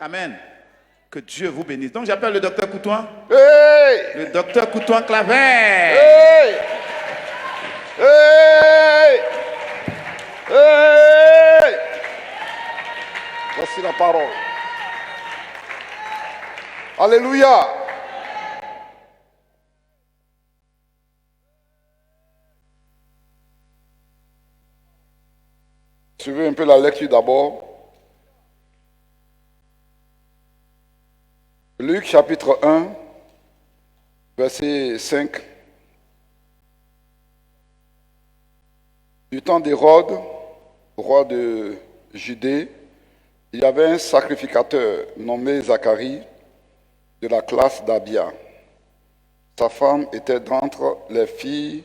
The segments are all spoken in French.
Amen. Que Dieu vous bénisse. Donc j'appelle le docteur Coutouin. Hey! Le docteur Coutouin Claver. Hey! Hey! Hey! Voici la parole. Alléluia. Suivez un peu la lecture d'abord. Luc chapitre 1, verset 5. Du temps d'Hérode, roi de Judée, il y avait un sacrificateur nommé Zacharie de la classe d'Abia. Sa femme était d'entre les filles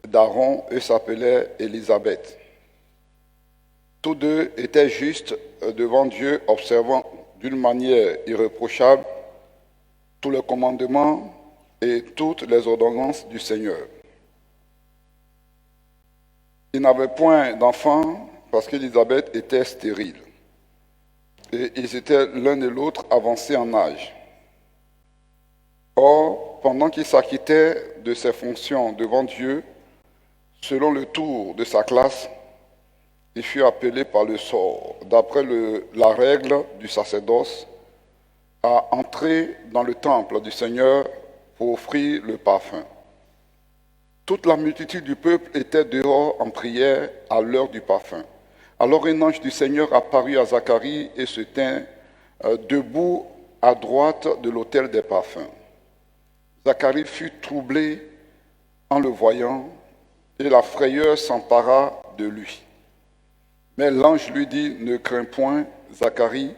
d'Aaron et s'appelait Élisabeth. Tous deux étaient justes devant Dieu, observant d'une manière irréprochable tous les commandements et toutes les ordonnances du Seigneur. Ils n'avaient point d'enfants parce qu'Élisabeth était stérile. Et ils étaient l'un et l'autre avancés en âge. Or, pendant qu'il s'acquittait de ses fonctions devant Dieu, selon le tour de sa classe, il fut appelé par le sort, d'après la règle du sacerdoce, à entrer dans le temple du Seigneur pour offrir le parfum. Toute la multitude du peuple était dehors en prière à l'heure du parfum. Alors un ange du Seigneur apparut à Zacharie et se tint debout à droite de l'autel des parfums. Zacharie fut troublé en le voyant et la frayeur s'empara de lui. Mais l'ange lui dit, ne crains point, Zacharie,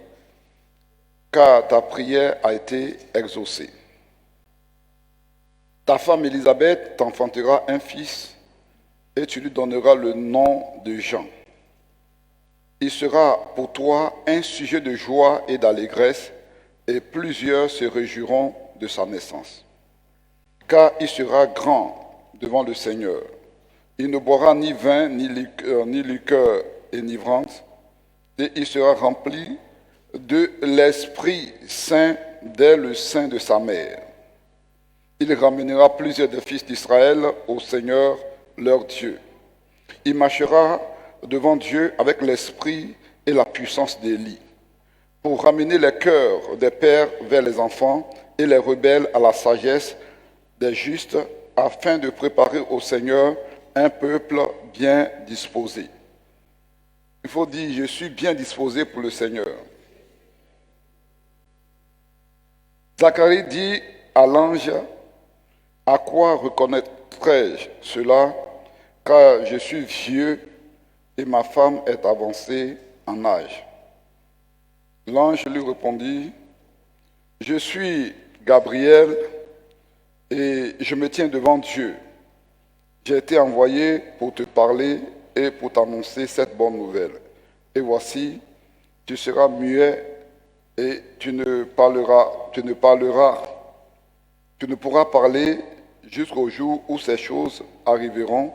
car ta prière a été exaucée. Ta femme Élisabeth t'enfantera un fils et tu lui donneras le nom de Jean. Il sera pour toi un sujet de joie et d'allégresse et plusieurs se réjouiront de sa naissance. Car il sera grand devant le Seigneur. Il ne boira ni vin, ni liqueur enivrante, et il sera rempli de l'Esprit Saint dès le sein de sa mère. Il ramènera plusieurs des fils d'Israël au Seigneur leur Dieu. Il marchera devant Dieu avec l'esprit et la puissance d'Élie, pour ramener les cœurs des pères vers les enfants et les rebelles à la sagesse des justes, afin de préparer au Seigneur un peuple bien disposé. Il faut dire, je suis bien disposé pour le Seigneur. Zacharie dit à l'ange, à quoi reconnaîtrai-je cela, car je suis vieux et ma femme est avancée en âge. L'ange lui répondit, je suis Gabriel et je me tiens devant Dieu. J'ai été envoyé pour te parler et pour t'annoncer cette bonne nouvelle. Et voici, tu seras muet et tu ne pourras parler jusqu'au jour où ces choses arriveront,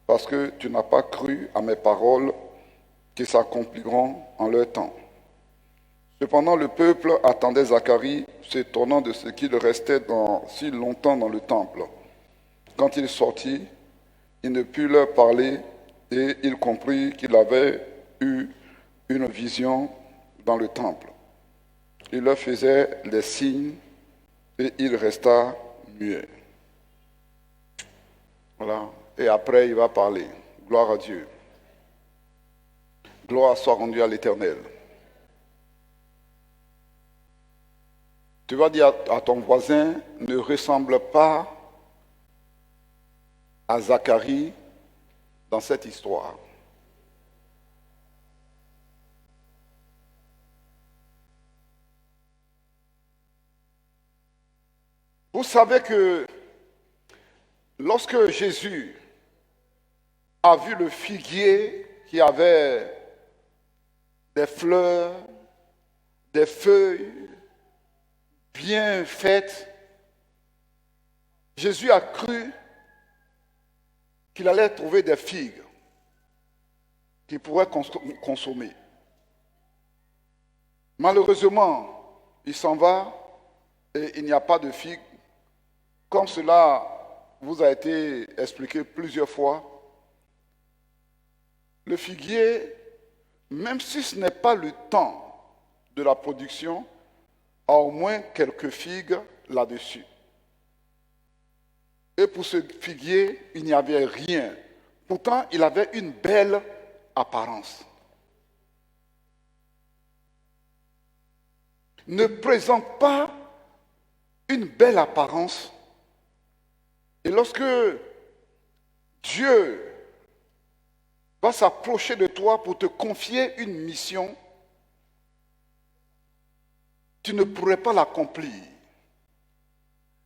parce que tu n'as pas cru à mes paroles qui s'accompliront en leur temps. Cependant, le peuple attendait Zacharie, s'étonnant de ce qu'il restait si longtemps dans le temple. Quand il sortit, il ne put leur parler et il comprit qu'il avait eu une vision dans le temple. Il leur faisait des signes et il resta muet. Voilà. Et après, il va parler. Gloire à Dieu. Gloire soit rendue à l'Éternel. Tu vas dire à ton voisin, ne ressemble pas à Zacharie dans cette histoire. Vous savez que lorsque Jésus a vu le figuier qui avait des fleurs, des feuilles bien faites, Jésus a cru qu'il allait trouver des figues qu'il pourrait consommer. Malheureusement, il s'en va et il n'y a pas de figue. Comme cela vous a été expliqué plusieurs fois, le figuier, même si ce n'est pas le temps de la production, a au moins quelques figues là-dessus. Et pour ce figuier, il n'y avait rien. Pourtant, il avait une belle apparence. Ne présente pas une belle apparence. Et lorsque Dieu va s'approcher de toi pour te confier une mission, tu ne pourrais pas l'accomplir.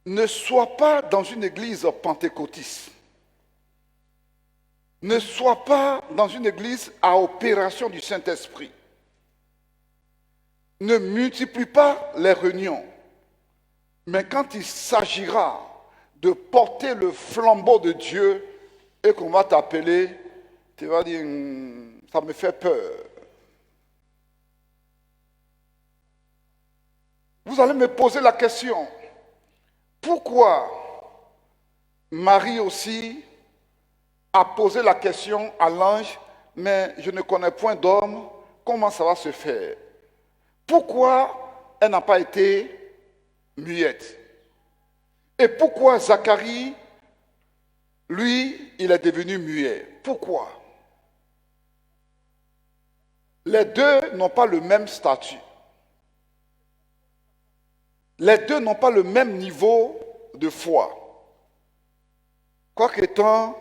Ne sois pas dans une église pentecôtiste. Ne sois pas dans une église à opération du Saint-Esprit. Ne multiplie pas les réunions. Mais quand il s'agira de porter le flambeau de Dieu et qu'on va t'appeler, tu vas dire, ça me fait peur. Vous allez me poser la question, pourquoi Marie aussi a posé la question à l'ange, mais je ne connais point d'homme, comment ça va se faire? Pourquoi elle n'a pas été muette? Et pourquoi Zacharie, lui, il est devenu muet? Pourquoi? Les deux n'ont pas le même statut. Les deux n'ont pas le même niveau de foi. Quoique étant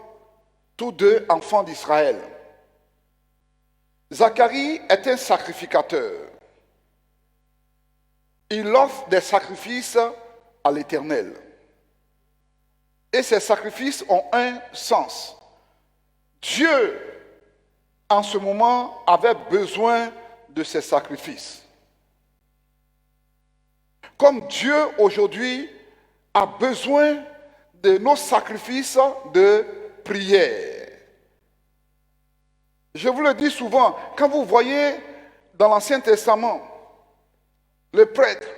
tous deux enfants d'Israël. Zacharie est un sacrificateur. Il offre des sacrifices à l'Éternel. Et ces sacrifices ont un sens. Dieu, en ce moment, avait besoin de ces sacrifices. Comme Dieu, aujourd'hui, a besoin de nos sacrifices de prière. Je vous le dis souvent, quand vous voyez dans l'Ancien Testament, le prêtre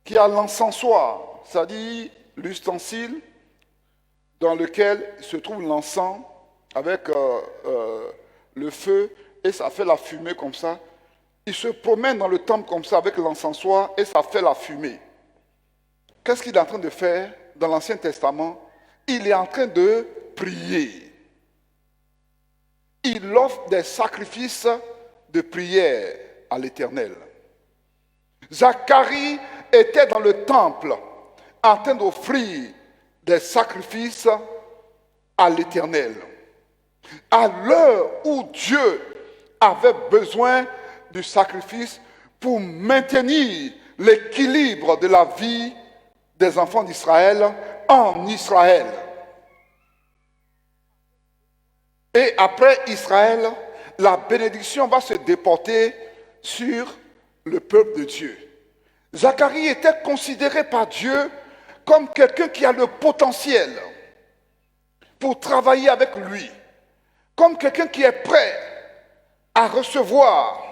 qui a l'encensoir, c'est-à-dire l'ustensile dans lequel se trouve l'encens avec le feu et ça fait la fumée comme ça. Il se promène dans le temple comme ça avec l'encensoir et ça fait la fumée. Qu'est-ce qu'il est en train de faire dans l'Ancien Testament? Il est en train de prier. Il offre des sacrifices de prière à l'Éternel. Zacharie était dans le temple en train d'offrir des sacrifices à l'Éternel. À l'heure où Dieu avait besoin du sacrifice pour maintenir l'équilibre de la vie des enfants d'Israël en Israël. Et après Israël, la bénédiction va se déporter sur le peuple de Dieu. Zacharie était considéré par Dieu comme quelqu'un qui a le potentiel pour travailler avec lui, comme quelqu'un qui est prêt à recevoir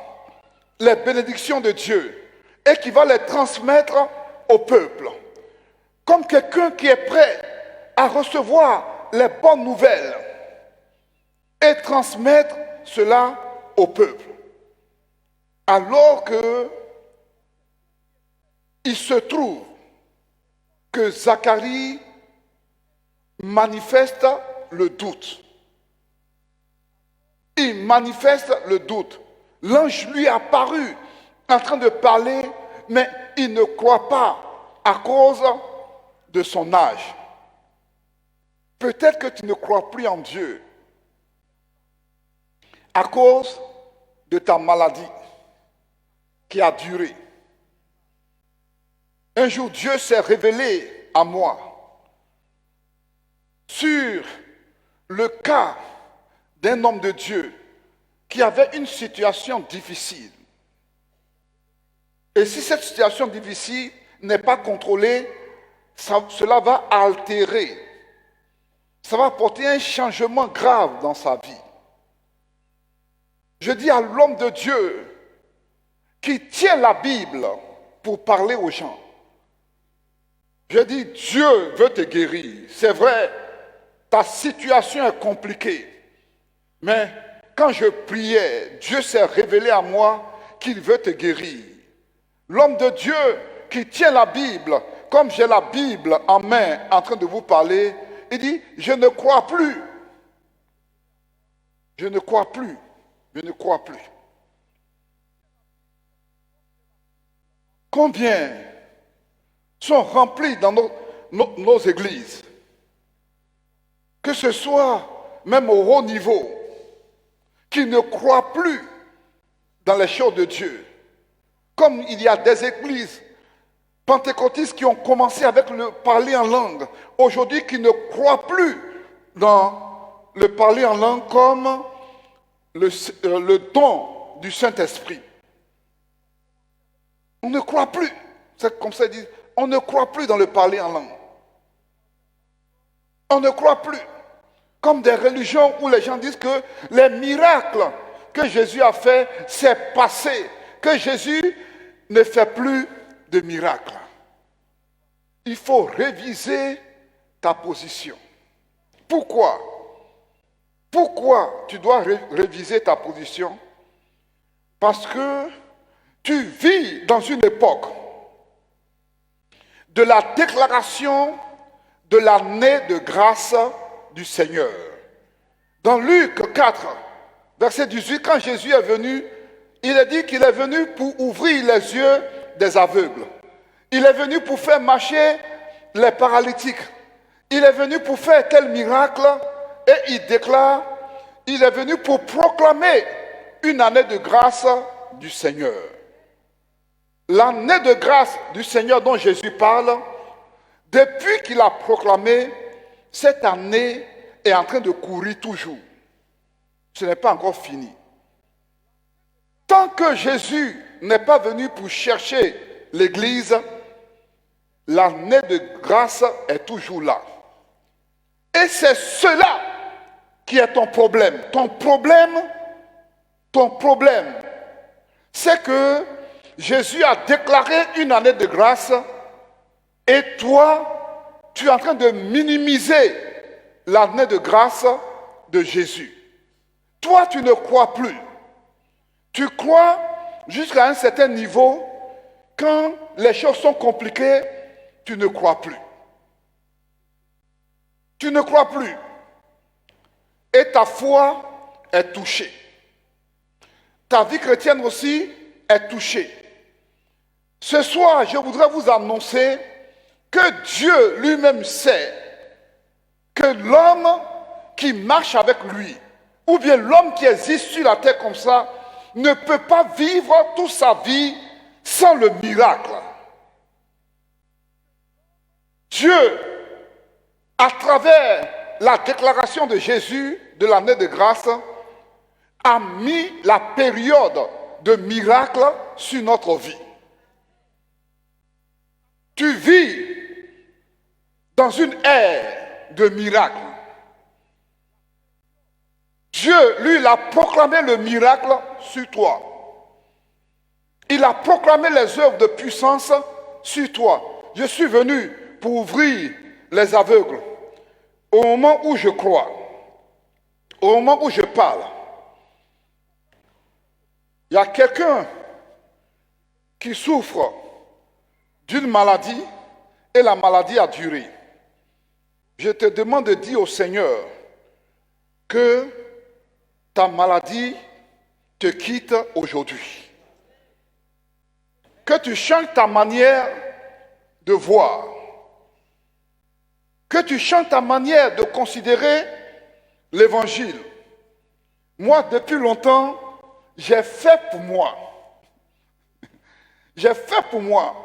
les bénédictions de Dieu et qui va les transmettre au peuple, comme quelqu'un qui est prêt à recevoir les bonnes nouvelles et transmettre cela au peuple. Alors que il se trouve que Zacharie manifeste le doute. Il manifeste le doute. L'ange lui est apparu en train de parler, mais il ne croit pas à cause de son âge. Peut-être que tu ne crois plus en Dieu à cause de ta maladie qui a duré. Un jour, Dieu s'est révélé à moi sur le cas d'un homme de Dieu qui avait une situation difficile. Et si cette situation difficile n'est pas contrôlée, cela va altérer. Ça va apporter un changement grave dans sa vie. Je dis à l'homme de Dieu tiens la Bible pour parler aux gens. Je dis, Dieu veut te guérir. C'est vrai, ta situation est compliquée. Mais quand je priais, Dieu s'est révélé à moi qu'il veut te guérir. L'homme de Dieu qui tient la Bible, comme j'ai la Bible en main en train de vous parler, il dit, je ne crois plus. Je ne crois plus. Je ne crois plus. Combien sont remplis dans nos églises, que ce soit même au haut niveau, qui ne croient plus dans les choses de Dieu. Comme il y a des églises pentecôtistes qui ont commencé avec le parler en langue, aujourd'hui qui ne croient plus dans le parler en langue comme le don du Saint-Esprit. On ne croit plus. C'est comme ça, ils disent, on ne croit plus dans le parler en langue. On ne croit plus. Comme des religions où les gens disent que les miracles que Jésus a fait, c'est passé. Que Jésus ne fait plus de miracles. Il faut réviser ta position. Pourquoi? Pourquoi tu dois réviser ta position? Parce que tu vis dans une époque de la déclaration de l'année de grâce du Seigneur. Dans Luc 4, verset 18, quand Jésus est venu, il a dit qu'il est venu pour ouvrir les yeux des aveugles. Il est venu pour faire marcher les paralytiques. Il est venu pour faire tel miracle et il déclare, il est venu pour proclamer une année de grâce du Seigneur. L'année de grâce du Seigneur dont Jésus parle, depuis qu'il a proclamé, cette année est en train de courir toujours. Ce n'est pas encore fini. Tant que Jésus n'est pas venu pour chercher l'Église, l'année de grâce est toujours là. Et c'est cela qui est ton problème. Ton problème, c'est que Jésus a déclaré une année de grâce et toi, tu es en train de minimiser l'année de grâce de Jésus. Toi, tu ne crois plus. Tu crois jusqu'à un certain niveau. Quand les choses sont compliquées, tu ne crois plus. Tu ne crois plus. Et ta foi est touchée. Ta vie chrétienne aussi est touchée. Ce soir, je voudrais vous annoncer que Dieu lui-même sait que l'homme qui marche avec lui, ou bien l'homme qui existe sur la terre comme ça, ne peut pas vivre toute sa vie sans le miracle. Dieu, à travers la déclaration de Jésus de l'année de grâce, a mis la période de miracle sur notre vie. Tu vis dans une ère de miracles. Dieu, lui, il a proclamé le miracle sur toi. Il a proclamé les œuvres de puissance sur toi. Je suis venu pour ouvrir les aveugles. Au moment où je crois, au moment où je parle, il y a quelqu'un qui souffre d'une maladie et la maladie a duré. Je te demande de dire au Seigneur que ta maladie te quitte aujourd'hui. Que tu changes ta manière de voir. Que tu changes ta manière de considérer l'évangile. Moi, depuis longtemps, j'ai fait pour moi. J'ai fait pour moi.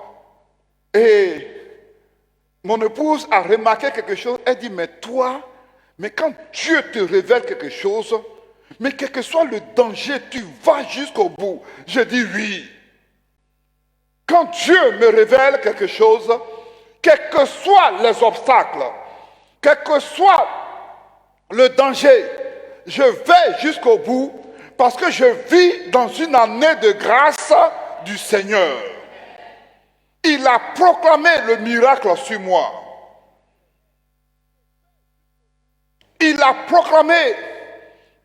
Et mon épouse a remarqué quelque chose. Elle dit, mais toi, mais quand Dieu te révèle quelque chose, mais quel que soit le danger, tu vas jusqu'au bout. Je dis oui. Quand Dieu me révèle quelque chose, quels que soient les obstacles, quel que soit le danger, je vais jusqu'au bout parce que je vis dans une année de grâce du Seigneur. Il a proclamé le miracle sur moi. Il a proclamé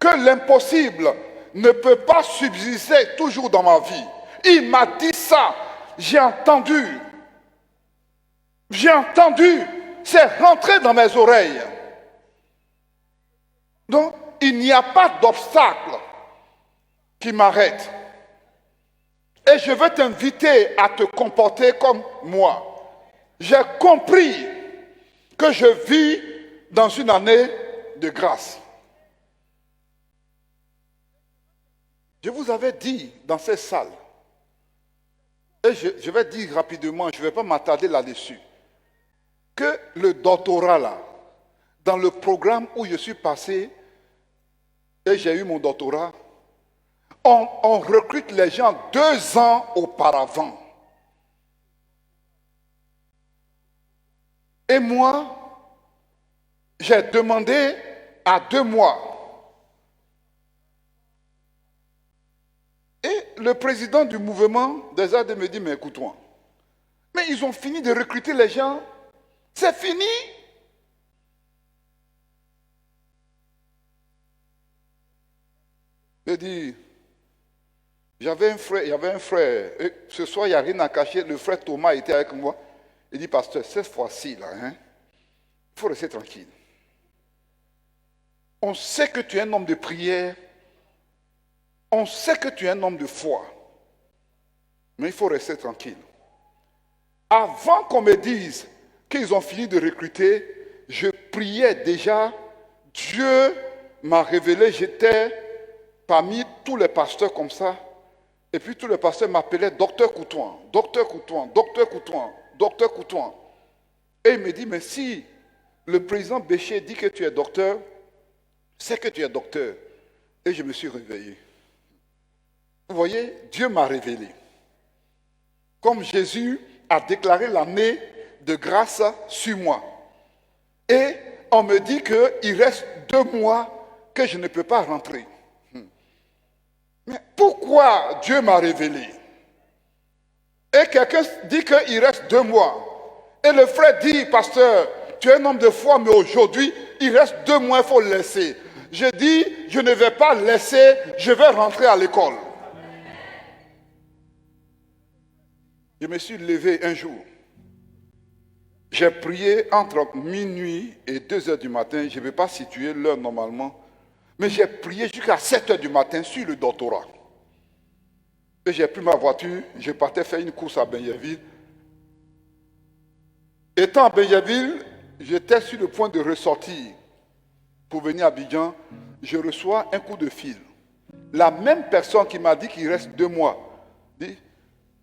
que l'impossible ne peut pas subsister toujours dans ma vie. Il m'a dit ça. J'ai entendu. C'est rentré dans mes oreilles. Donc, il n'y a pas d'obstacle qui m'arrête. Et je veux t'inviter à te comporter comme moi. J'ai compris que je vis dans une année de grâce. Je vous avais dit dans cette salle, et je vais dire rapidement, je ne vais pas m'attarder là-dessus, que le doctorat là, dans le programme où je suis passé, et j'ai eu mon doctorat, on recrute les gens 2 ans auparavant. Et moi, j'ai demandé à 2 mois. Et le président du mouvement des AD me dit, mais écoute-moi, mais ils ont fini de recruter les gens, c'est fini. Je dis, il y avait un frère, et ce soir il n'y a rien à cacher, le frère Thomas était avec moi. Il dit, pasteur, cette fois-ci, là, il faut rester tranquille. On sait que tu es un homme de prière, on sait que tu es un homme de foi, mais il faut rester tranquille. Avant qu'on me dise qu'ils ont fini de recruter, je priais déjà, Dieu m'a révélé, j'étais parmi tous les pasteurs comme ça, et puis tous les pasteurs m'appelaient docteur Coutouin, docteur Coutouin, docteur Coutouin, docteur Coutouin. Et il me dit, mais si le président Bécher dit que tu es docteur, c'est que tu es docteur. Et je me suis réveillé. Vous voyez, Dieu m'a révélé. Comme Jésus a déclaré l'année de grâce sur moi. Et on me dit qu'il reste 2 mois que je ne peux pas rentrer. Mais pourquoi Dieu m'a révélé? Et quelqu'un dit qu'il reste 2 mois. Et le frère dit, pasteur, tu es un homme de foi, mais aujourd'hui, il reste 2 mois, il faut le laisser. Je dis, je ne vais pas laisser, je vais rentrer à l'école. Je me suis levé un jour. J'ai prié entre minuit et 2 heures du matin. Je ne vais pas situer l'heure normalement. Mais j'ai prié jusqu'à 7 heures du matin sur le doctorat. Et j'ai pris ma voiture. Je partais faire une course à Benjaville. Étant à Benjaville, j'étais sur le point de ressortir pour venir à Abidjan. Je reçois un coup de fil. La même personne qui m'a dit qu'il reste 2 mois dit,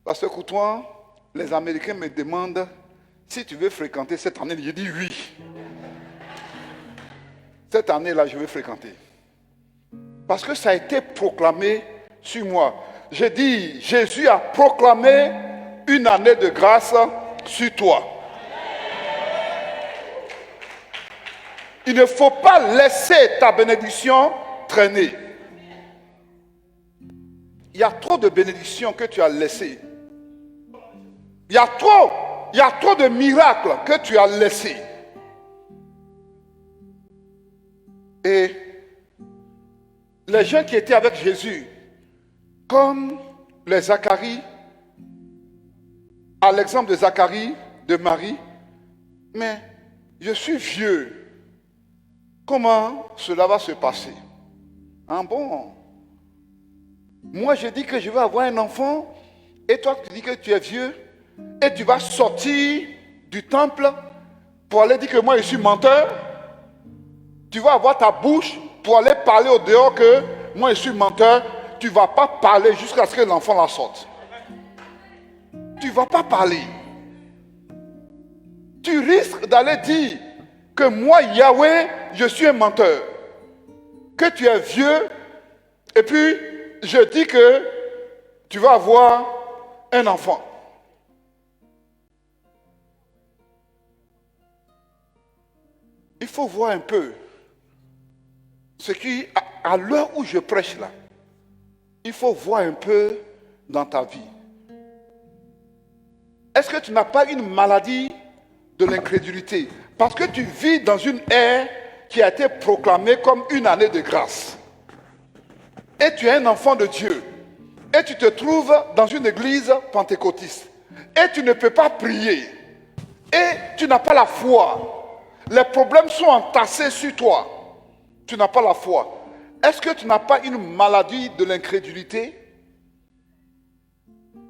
pasteur Coutouin, les Américains me demandent si tu veux fréquenter cette année. J'ai dit oui. Cette année-là, je vais fréquenter. Parce que ça a été proclamé sur moi. J'ai dit, Jésus a proclamé une année de grâce sur toi. Il ne faut pas laisser ta bénédiction traîner. Il y a trop de bénédictions que tu as laissées. Il y a trop de miracles que tu as laissés. Et les gens qui étaient avec Jésus, comme les Zacharie, à l'exemple de Zacharie, de Marie, mais je suis vieux. Comment cela va se passer? Ah bon? Moi, je dis que je vais avoir un enfant, et toi, tu dis que tu es vieux, et tu vas sortir du temple pour aller dire que moi, je suis menteur. Tu vas avoir ta bouche pour aller parler au dehors que moi, je suis menteur. Tu ne vas pas parler jusqu'à ce que l'enfant la sorte. Tu ne vas pas parler. Tu risques d'aller dire que moi, Yahweh, je suis un menteur. Que tu es vieux, et puis je dis que tu vas avoir un enfant. Il faut voir un peu ce qui, à l'heure où je prêche là, il faut voir un peu dans ta vie. est-ce que tu n'as pas une maladie de l'incrédulité? Parce que tu vis dans une ère qui a été proclamée comme une année de grâce. Et tu es un enfant de Dieu. Et tu te trouves dans une église pentecôtiste. Et tu ne peux pas prier. Et tu n'as pas la foi. Les problèmes sont entassés sur toi. Tu n'as pas la foi. Est-ce que tu n'as pas une maladie de l'incrédulité?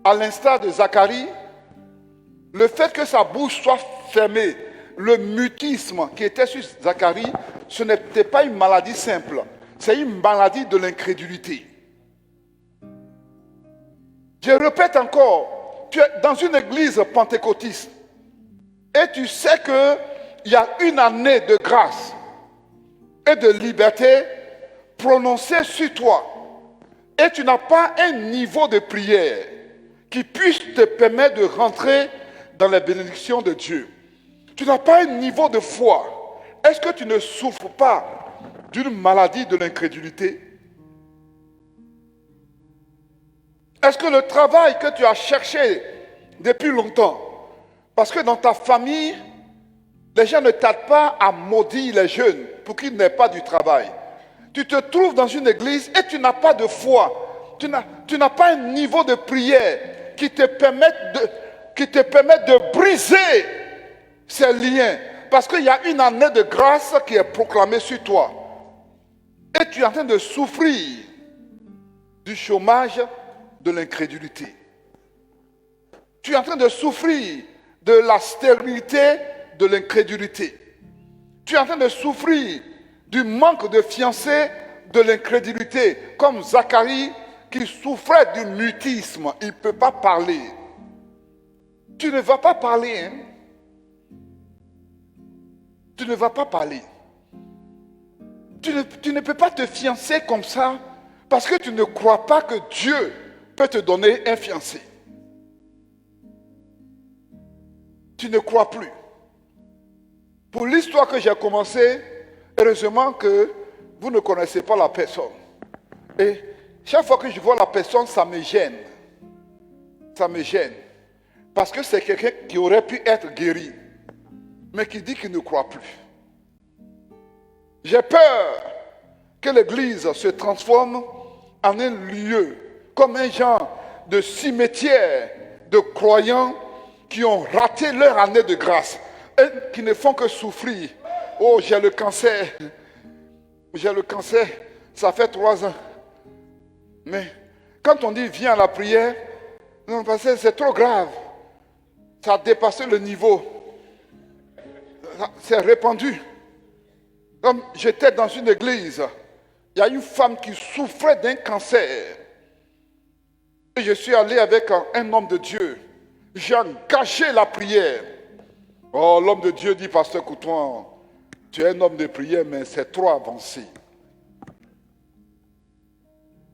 À l'instar de Zacharie, le fait que sa bouche soit fermée, le mutisme qui était sur Zacharie, ce n'était pas une maladie simple. C'est une maladie de l'incrédulité. Je répète encore, tu es dans une église pentecôtiste et tu sais qu'il y a une année de grâce et de liberté prononcée sur toi et tu n'as pas un niveau de prière qui puisse te permettre de rentrer dans les bénédictions de Dieu. Tu n'as pas un niveau de foi. Est-ce que tu ne souffres pas d'une maladie de l'incrédulité? Est-ce que le travail que tu as cherché depuis longtemps, parce que dans ta famille, les gens ne t'aident pas à maudire les jeunes pour qu'ils n'aient pas du travail. Tu te trouves dans une église et tu n'as pas de foi. Tu n'as pas un niveau de prière qui te permette de briser ces liens. Parce qu'il y a une année de grâce qui est proclamée sur toi. Et tu es en train de souffrir du chômage de l'incrédulité. Tu es en train de souffrir de la stérilité de l'incrédulité. Tu es en train de souffrir du manque de fiancés de l'incrédulité, comme Zacharie qui souffrait du mutisme. Il ne peut pas parler. Tu ne vas pas parler, hein? Tu ne vas pas parler. Tu ne peux pas te fiancer comme ça parce que tu ne crois pas que Dieu peut te donner un fiancé. Tu ne crois plus. Pour l'histoire que j'ai commencée, heureusement que vous ne connaissez pas la personne. Et chaque fois que je vois la personne, ça me gêne. Ça me gêne. Parce que c'est quelqu'un qui aurait pu être guéri, mais qui dit qu'il ne croit plus. J'ai peur que l'église se transforme en un lieu, comme un genre de cimetière de croyants qui ont raté leur année de grâce et qui ne font que souffrir. Oh, j'ai le cancer. J'ai le cancer. Ça fait 3 ans. Mais quand on dit viens à la prière, non, parce que c'est trop grave. Ça a dépassé le niveau. C'est répandu. Comme j'étais dans une église, il y a une femme qui souffrait d'un cancer. Et je suis allé avec un homme de Dieu. J'ai engagé la prière. Oh, l'homme de Dieu dit, pasteur Coutouan, tu es un homme de prière, mais c'est trop avancé.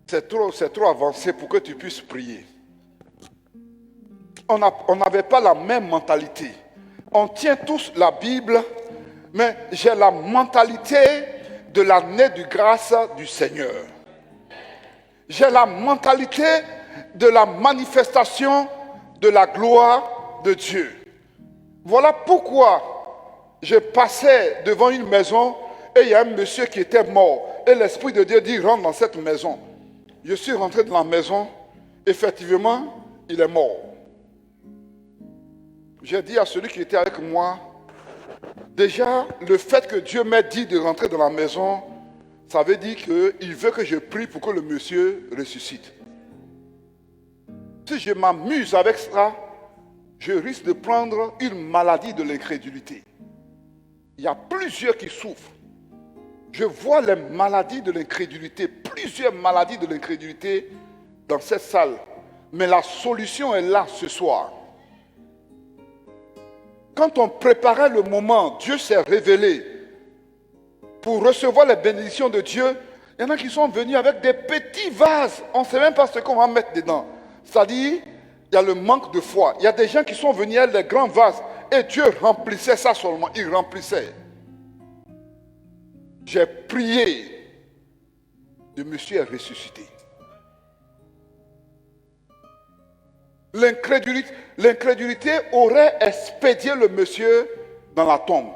C'est trop avancé pour que tu puisses prier. On n'avait pas la même mentalité. On tient tous la Bible, mais j'ai la mentalité de l'année de grâce du Seigneur. J'ai la mentalité de la manifestation de la gloire de Dieu. Voilà pourquoi je passais devant une maison et il y a un monsieur qui était mort. Et l'Esprit de Dieu dit, rentre dans cette maison. Je suis rentré dans la maison, effectivement, il est mort. J'ai dit à celui qui était avec moi, déjà, le fait que Dieu m'ait dit de rentrer dans la maison, ça veut dire qu'il veut que je prie pour que le monsieur ressuscite. Si je m'amuse avec ça, je risque de prendre une maladie de l'incrédulité. Il y a plusieurs qui souffrent. Je vois les maladies de l'incrédulité, plusieurs maladies de l'incrédulité dans cette salle. Mais la solution est là ce soir. Quand on préparait le moment, Dieu s'est révélé pour recevoir les bénédictions de Dieu. Il y en a qui sont venus avec des petits vases. On ne sait même pas ce qu'on va mettre dedans. C'est-à-dire, il y a le manque de foi. Il y a des gens qui sont venus avec des grands vases. Et Dieu remplissait ça seulement. Il remplissait. J'ai prié. Le monsieur est ressuscité. L'incrédulité aurait expédié le monsieur dans la tombe.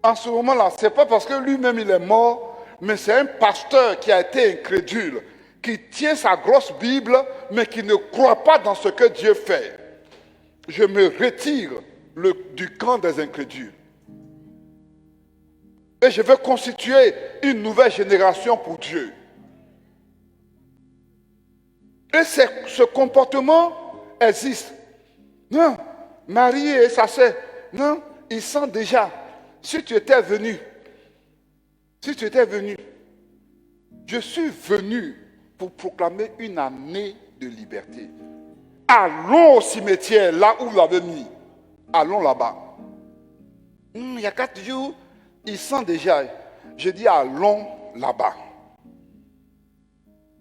En ce moment-là, ce n'est pas parce que lui-même il est mort, mais c'est un pasteur qui a été incrédule, qui tient sa grosse Bible, mais qui ne croit pas dans ce que Dieu fait. Je me retire du camp des incrédules. Et je veux constituer une nouvelle génération pour Dieu. Et ce comportement existe. Non, Marie et sa sœur, non, ils sentent déjà. Si tu étais venu, je suis venu pour proclamer une année de liberté. Allons au cimetière, là où vous l'avez mis. Allons là-bas. Il y a 4 jours, ils sentent déjà. Je dis allons là-bas.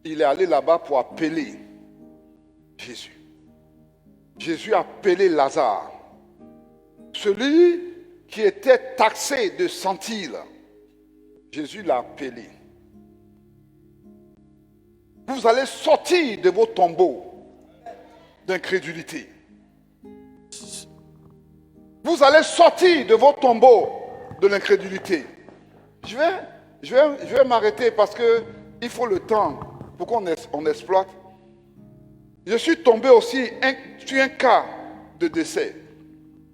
Il est allé là-bas pour appeler Jésus. Jésus a appelé Lazare. Celui qui était taxé de sentir, Jésus l'a appelé. Vous allez sortir de vos tombeaux d'incrédulité. Vous allez sortir de vos tombeaux de l'incrédulité. Je vais m'arrêter parce qu'il faut le temps pour qu'on exploite. Je suis tombé aussi sur un cas de décès.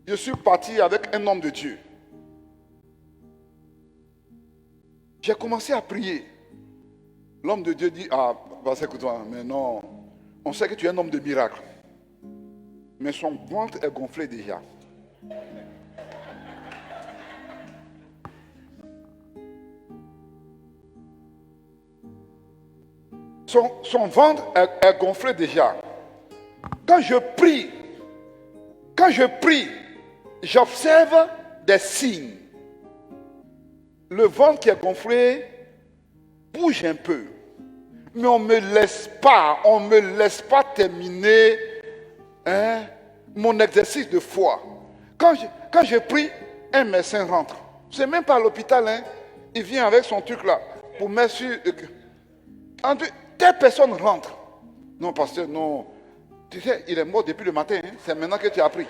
Je suis parti avec un homme de Dieu. J'ai commencé à prier. L'homme de Dieu dit, ah, vas-y, écoute-moi, mais non, on sait que tu es un homme de miracle. Mais son ventre est gonflé déjà. Son ventre est gonflé déjà. Quand je prie, j'observe des signes. Le ventre qui est gonflé bouge un peu. Mais on ne me laisse pas terminer mon exercice de foi. Quand je prie, un médecin rentre. C'est même pas à l'hôpital, il vient avec son truc là pour mettre sur. Telle personne rentre. Non, pasteur, non. Tu sais, il est mort depuis le matin. C'est maintenant que tu as appris.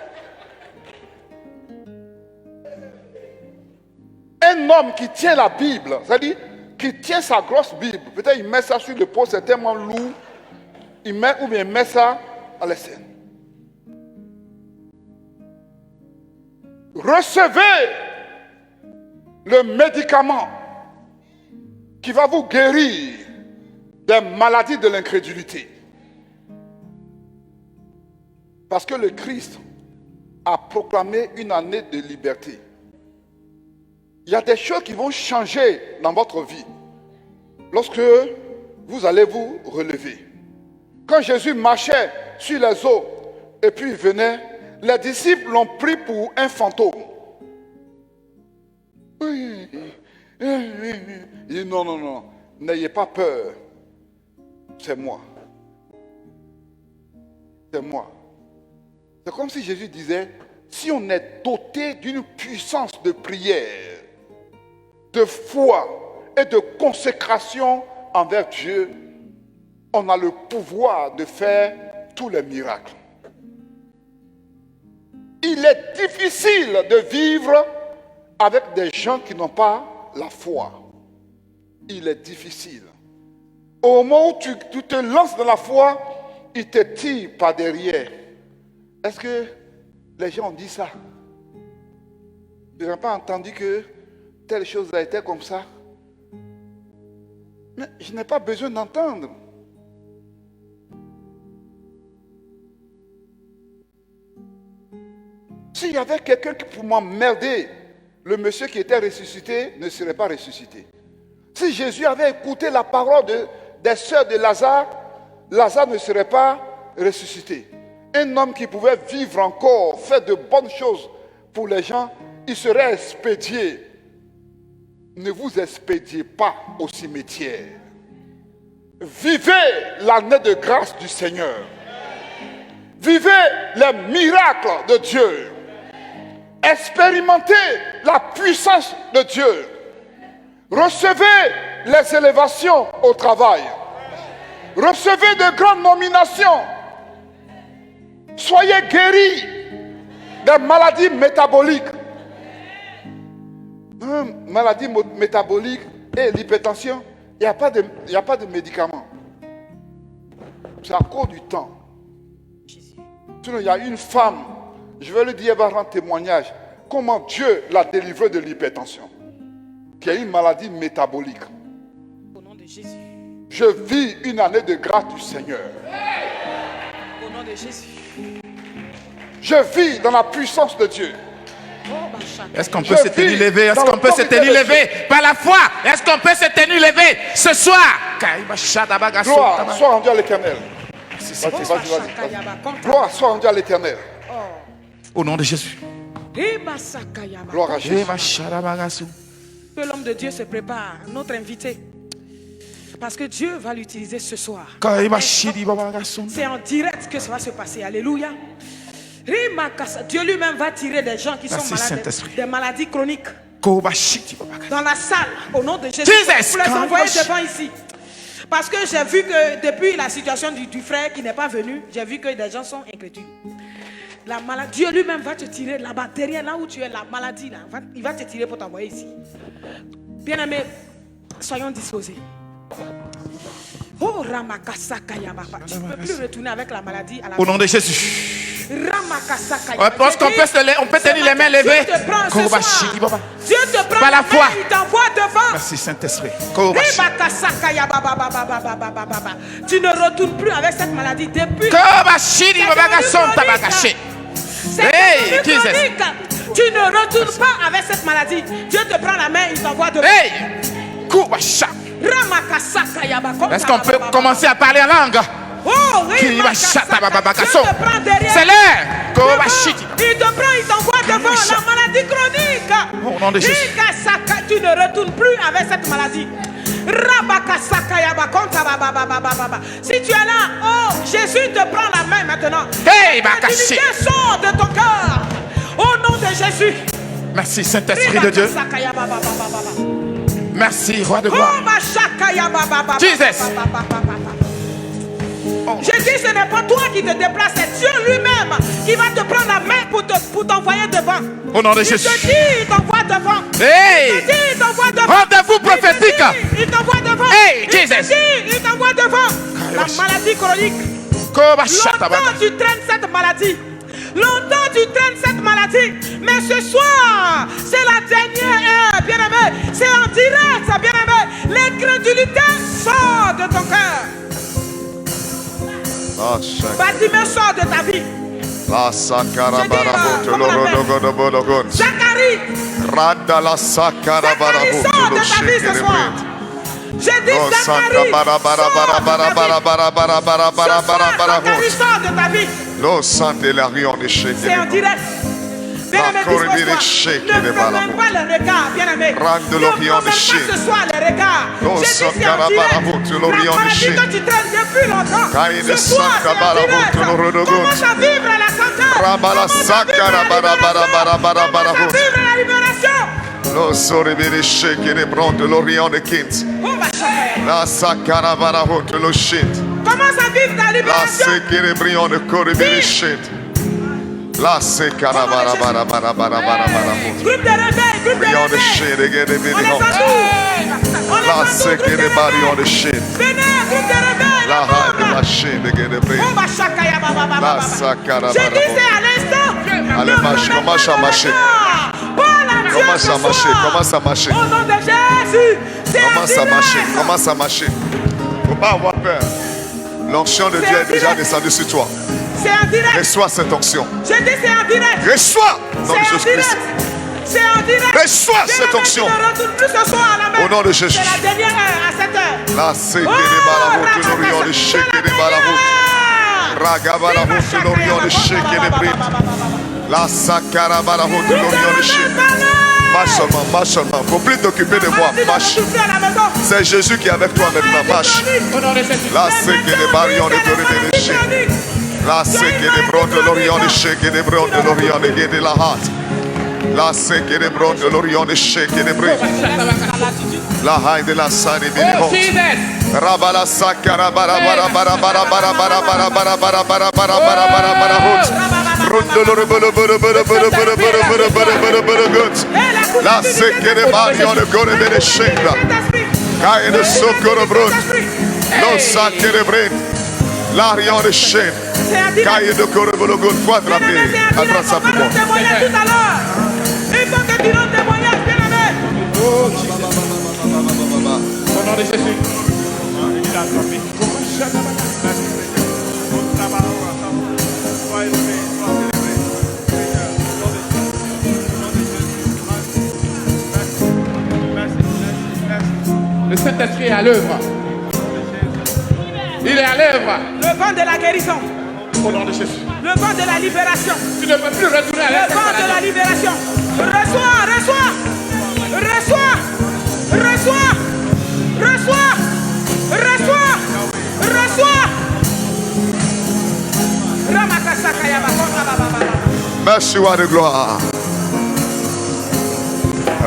Un homme qui tient la Bible, c'est-à-dire qui tient sa grosse Bible, peut-être il met ça sur le pot, c'est tellement lourd, ou bien il met ça à la scène. Recevez le médicament qui va vous guérir des maladies de l'incrédulité. Parce que le Christ a proclamé une année de liberté. Il y a des choses qui vont changer dans votre vie lorsque vous allez vous relever. Quand Jésus marchait sur les eaux et puis il venait, les disciples l'ont pris pour un fantôme. Oui. Il dit non, n'ayez pas peur. C'est moi. C'est moi. C'est comme si Jésus disait, si on est doté d'une puissance de prière, de foi et de consécration envers Dieu, on a le pouvoir de faire tous les miracles. Il est difficile de vivre avec des gens qui n'ont pas la foi. Il est difficile. Au moment où tu te lances dans la foi, il te tire par derrière. Est-ce que les gens ont dit ça? Tu n'as pas entendu que telle chose a été comme ça? Mais je n'ai pas besoin d'entendre. S'il y avait quelqu'un qui pouvait m'emmerder, le monsieur qui était ressuscité ne serait pas ressuscité. Si Jésus avait écouté la parole des sœurs de Lazare, Lazare ne serait pas ressuscité. Un homme qui pouvait vivre encore, faire de bonnes choses pour les gens, il serait expédié. Ne vous expédiez pas au cimetière. Vivez l'année de grâce du Seigneur. Vivez les miracles de Dieu. Expérimentez la puissance de Dieu. Recevez les élévations au travail. Recevez de grandes nominations. Soyez guéris des maladies métaboliques. Maladie métabolique et l'hypertension, il n'y a pas de médicaments. C'est à cause du temps. Sinon, il y a une femme, je vais lui dire, elle va rendre témoignage, comment Dieu l'a délivrée de l'hypertension, qui a une maladie métabolique. Au nom de Jésus. Je vis une année de grâce du Seigneur. Au nom de Jésus. Je vis dans la puissance de Dieu. Est-ce qu'on peut se tenir levé? Est-ce qu'on peut se tenir levé par la foi? Est-ce qu'on peut se tenir levé ce soir? Gloire soit rendue à l'Éternel. Vas-y. Gloire soit rendue à l'Éternel. Au nom de Jésus. Gloire à Jésus. Que l'homme de Dieu se prépare, notre invité. Parce que Dieu va l'utiliser ce soir. C'est en direct que ça va se passer. Alléluia. Dieu lui-même va tirer des gens qui sont malades, des maladies chroniques. Dans la salle, au nom de Jésus. Vous les envoyez devant ici. Parce que j'ai vu que depuis la situation du frère qui n'est pas venu, j'ai vu que des gens sont incrédules. La maladie, Dieu lui-même va te tirer là-bas, derrière là où tu es, la maladie là, il va te tirer pour t'envoyer ici. Bien-aimés, soyons disposés. Oh Ramakasakayaba, tu ne peux plus retourner avec la maladie à la Au nom de Jésus. Ramakasakayaba. Je pense qu'on peut tenir les mains levées. Dieu te prend par la foi. Il t'envoie devant. Merci Saint-Esprit. Tu ne retournes plus avec cette maladie depuis. Hey, Jesus. Tu ne retournes pas avec cette maladie. Dieu te prend la main, il t'envoie devant. Hey. Est-ce qu'on peut commencer à parler en langue? Oh, oui, C'est l'heure. Il te prend, il t'envoie devant la maladie chronique. Au nom de Jésus. Tu ne retournes plus avec cette maladie. Si tu es là, oh, Jésus te prend la main maintenant. Hey, L'humilité sort de ton cœur. Au nom de Jésus. Merci Saint-Esprit de Dieu. Merci Roi de gloire. Jesus. Je dis, ce n'est pas toi qui te déplaces, c'est Dieu lui-même qui va te prendre la main pour t'envoyer devant. Au nom de Jésus. Il te dit, il t'envoie devant. Hey. Il te dit, il t'envoie devant. Rendez-vous prophétique. Il t'envoie devant. Hey, il te Jesus. dit, il t'envoie devant. La maladie chronique. Longtemps tu traînes cette maladie. Longtemps tu traînes cette maladie. Mais ce soir, c'est la dernière heure, bien-aimé. C'est en direct, bien-aimé. L'incrédulité sort de ton cœur. Bâtiment sort de ta vie. Zacharie. Zacharie sort de ta vie ce soir. J'ai dit Zacharie sort de ta vie. C'est en direct. Bien-aimé, ne promène pas le regard, bien-aimé. Ne promène pas ce soir le regard. J'ai dit c'est en direct. La maladie que tu traînes depuis longtemps. Ce soir c'est en direct. Commence à vivre la santé. Commence à vivre la libération. Lo soribiri shekere bronde l'Orient de Kint. La sakara route lo shit. Commence à vivre ta La libération. sekere brion de koribiri shit. La sekara bara. Groupe de rebelles, groupe de Brion de rebelles. shit again de On les bidi. entoure. On les La entoure, groupe de sekere barion de rebelles. shit. Venez, groupe de rebelles. La haide la shit again de bri. La sakara J'ai dit bara. c'est à l'instant. Allez, marche, commence à marcher. Commence à marcher, commence à marcher. Au nom de Jésus. C'est Commence à en marcher, direct. commence à marcher. Faut pas avoir peur. L'onction de Dieu est déjà descendue sur toi. C'est en direct. Reçois cette onction. J'ai dit c'est en direct. Reçois dans C'est en Jésus Christ. direct. C'est en direct. Reçois cette onction. Tu ne retournes plus ce soir à la main. Au nom de Jésus. C'est la dernière heure à cette heure. La séquée des balavos, de l'Orient, de chéqué des balavos. Ragaba la route de l'Orient, de chéqué des brides. La sakara balavos, de l'Orient, de chéqué. Marche seulement. Faut plus t'occuper de moi. Marche. C'est Jésus qui est avec toi maintenant. Marche. La séquée des barions, de l'Orient, de chéqué. La séquée des brondes de l'Orient, de chéqué des brondes de l'Orient, de guédé la hâte. La séquée des brondes de l'Orient, de chéqué des brides. La haine de la salle des bénévoles. Rabala sakara bara bara bara bara bara bara bara bara bara bara bara bara bara route. La sekere marion de gore de shenda. Kai de sokoro brot. Lo sakere bret. L'arion de shenda. Kai de gore bolo gon quadrapé. Adresse simplement. Il faut que tu donnes témoignage, bien-aimé. Oh, au nom de Jésus. Le Saint-Esprit est à l'œuvre. Il est à l'œuvre. Le vent de la guérison. Au nom de Jésus. Le vent de la libération. Tu ne peux plus retourner à Le vent de la libération. Reçois, reçois. Reçois. Reçois. Reçois. Reçois. Reçois. Merci, roi de gloire.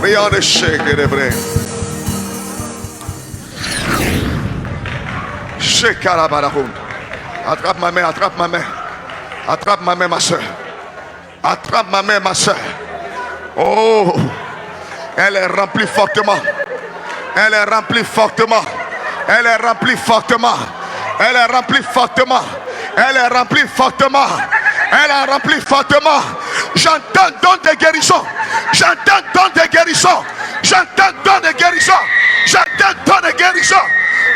Rien de chèque et de vrai. Attrape ma main, attrape ma main. Attrape ma main, ma soeur. Attrape ma main, ma soeur. Oh, elle est remplie fortement. Elle est remplie fortement. Elle est remplie fortement. Elle est remplie fortement. Elle est remplie fortement. Elle est remplie fortement. J'entends don de guérison. J'entends don de guérison. J'entends don de guérison. J'entends don de guérison.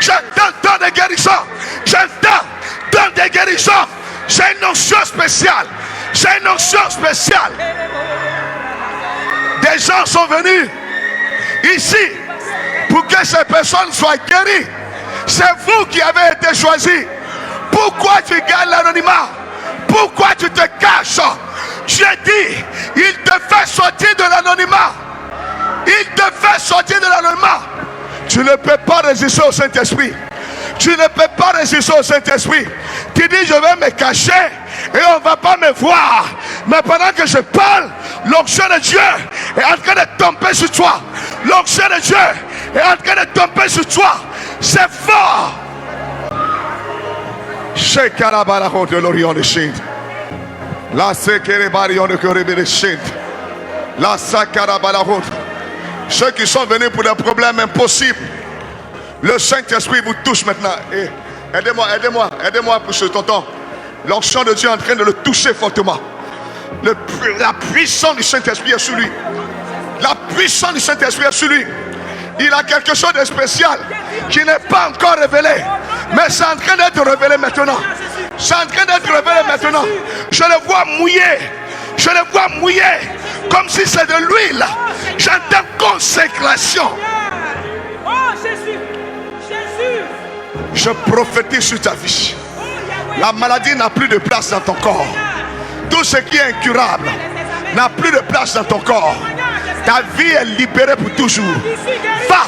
J'entends don de guérison. J'entends don de guérison. J'ai une notion spéciale. J'ai une notion spéciale. Des gens sont venus ici pour que ces personnes soient guéries. C'est vous qui avez été choisis. Pourquoi tu gardes l'anonymat? Pourquoi tu te caches? J'ai dit, il te fait sortir de l'anonymat. Il te fait sortir de l'anonymat. Tu ne peux pas résister au Saint-Esprit. Tu ne peux pas résister au Saint-Esprit. Tu dis, je vais me cacher et on ne va pas me voir. Mais pendant que je parle, l'onction de Dieu est en train de tomber sur toi. L'onction de Dieu est en train de tomber sur toi. C'est fort. Shekarabaraho de l'Orient de Chine. La Sekerebarion de Corébé de Chine. La Sakarabaraho. Ceux qui sont venus pour des problèmes impossibles, le Saint-Esprit vous touche maintenant. Et aidez-moi pour ce tonton. L'onction de Dieu est en train de le toucher fortement. La puissance du Saint-Esprit est sur lui. La puissance du Saint-Esprit est sur lui. Il a quelque chose de spécial qui n'est pas encore révélé. Mais c'est en train d'être révélé maintenant. C'est en train d'être révélé maintenant. Je le vois mouillé. Je le vois mouillé. Comme si c'est de l'huile. J'entends consécration. Oh Jésus. Jésus. Je prophétise sur ta vie. La maladie n'a plus de place dans ton corps. Tout ce qui est incurable n'a plus de place dans ton corps. Ta vie est libérée pour toujours. Va,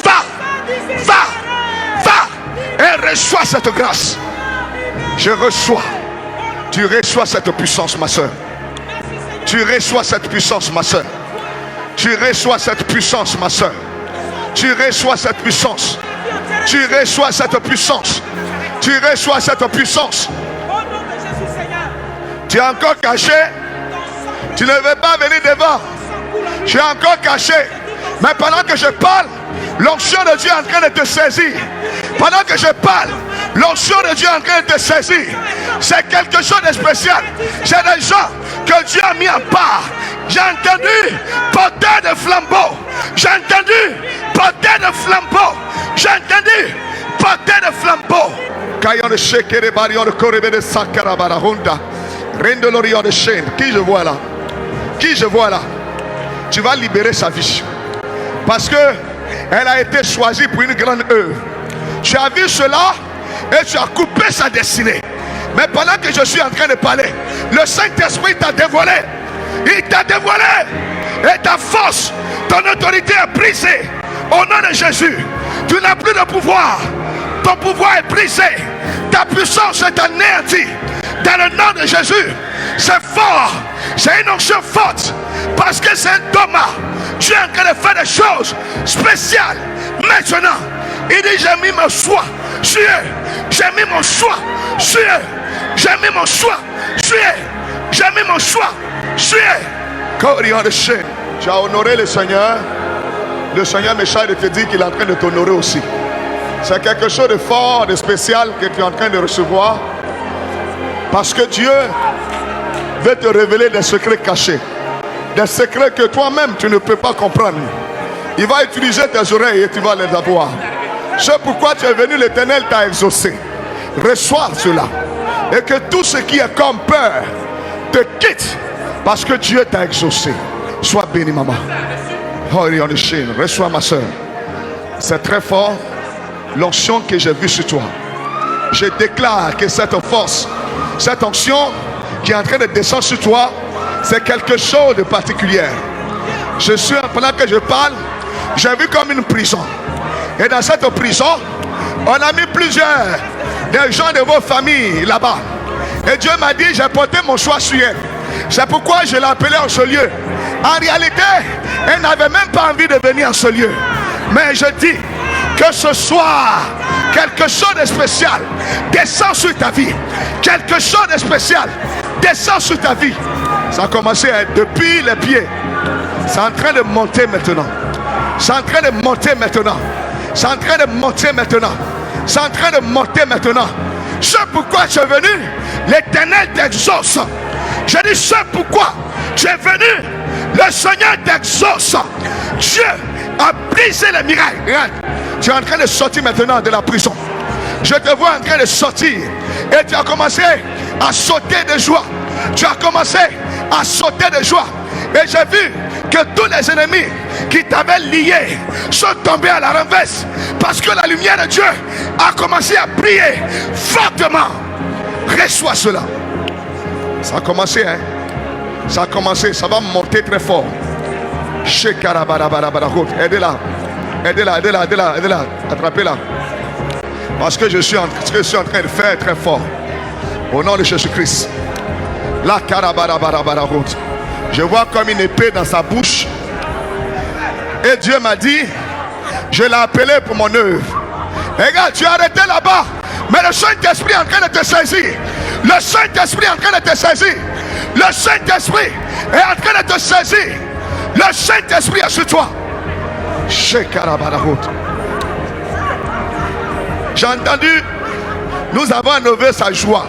va, va, va et reçois cette grâce. Je reçois. Tu reçois cette puissance, ma soeur. Tu reçois cette puissance, ma soeur. Tu reçois cette puissance, ma soeur. Tu reçois cette puissance. Tu reçois cette puissance. Tu reçois cette puissance. Tu es encore caché. Tu ne veux pas venir devant. Tu es encore caché. Mais pendant que je parle, l'onction de Dieu est en train de te saisir. Pendant que je parle, l'onction de Dieu est en train de te saisir. C'est quelque chose de spécial. C'est des gens que Dieu a mis en part. J'ai entendu porter de flambeaux. J'ai entendu porter de flambeaux. J'ai entendu porter de flambeaux. Caillon de Shekere Barion de Korebe de Sakarabara Honda. Reine de l'Orient de Chêne. Qui je vois là? Qui je vois là? Tu vas libérer sa vie. Parce que elle a été choisie pour une grande œuvre. Tu as vu cela et tu as coupé sa destinée. Mais pendant que je suis en train de parler, le Saint-Esprit t'a dévoilé. Il t'a dévoilé. Et ta force, ton autorité est brisée. Au nom de Jésus, tu n'as plus de pouvoir. Ton pouvoir est brisé. Ta puissance est anéantie. Dans le nom de Jésus, c'est fort. C'est une onction forte. Parce que c'est un dogma. Dieu est en train de faire des choses spéciales. Maintenant, il dit, j'ai mis mon choix sur eux. J'ai mis mon choix sur eux. J'ai mis mon choix sur eux. J'ai mis mon choix. Tu as honoré le Seigneur. Le Seigneur me charge de te dire qu'il est en train de t'honorer aussi. C'est quelque chose de fort, de spécial que tu es en train de recevoir. Parce que Dieu veut te révéler des secrets cachés. Des secrets que toi-même tu ne peux pas comprendre. Il va utiliser tes oreilles et tu vas les avoir. C'est pourquoi tu es venu, l'Éternel t'a exaucé. Reçois cela. Et que tout ce qui est comme peur te quitte. Parce que Dieu t'a exaucé. Sois béni, maman. Reçois, ma soeur. C'est très fort. L'onction que j'ai vue sur toi. Je déclare que cette force, cette onction qui est en train de descendre sur toi, c'est quelque chose de particulier. Je suis, pendant que je parle, j'ai vu comme une prison. Et dans cette prison, on a mis plusieurs des gens de vos familles là-bas. Et Dieu m'a dit, j'ai porté mon choix sur elle. C'est pourquoi je l'ai appelée en ce lieu. En réalité, elle n'avait même pas envie de venir en ce lieu. Mais je dis que ce soir, quelque chose de spécial descend sur ta vie. Quelque chose de spécial descend sur ta vie. Ça a commencé depuis les pieds. C'est en train de monter maintenant. C'est en train de monter maintenant. C'est en train de monter maintenant. C'est en train de monter maintenant. C'est pourquoi tu es venu. L'Éternel t'exauce. Je dis c'est pourquoi tu es venu. Le Seigneur t'exauce. Dieu a brisé les miracles. Regarde, tu es en train de sortir maintenant de la prison. Je te vois en train de sortir. Et tu as commencé à sauter de joie. Tu as commencé à sauter de joie. Et j'ai vu que tous les ennemis qui t'avaient lié sont tombés à la renverse. Parce que la lumière de Dieu a commencé à briller fortement. Reçois cela. Ça a commencé, hein. Ça a commencé, ça va monter très fort. Aidez-la. Aidez-la, aidez-la, aidez-la, aidez-la. Attrapez-la. Parce que je suis en train de faire très fort. Au nom de Jésus-Christ. La karabarabarabararoute. Je vois comme une épée dans sa bouche. Et Dieu m'a dit, je l'ai appelé pour mon œuvre. Regarde, tu es arrêté là-bas. Mais le Saint-Esprit est en train de te saisir. Le Saint-Esprit est en train de te saisir. Le Saint-Esprit est en train de te saisir. Le Saint-Esprit est sur toi. J'ai entendu, nous avons enlevé sa joie.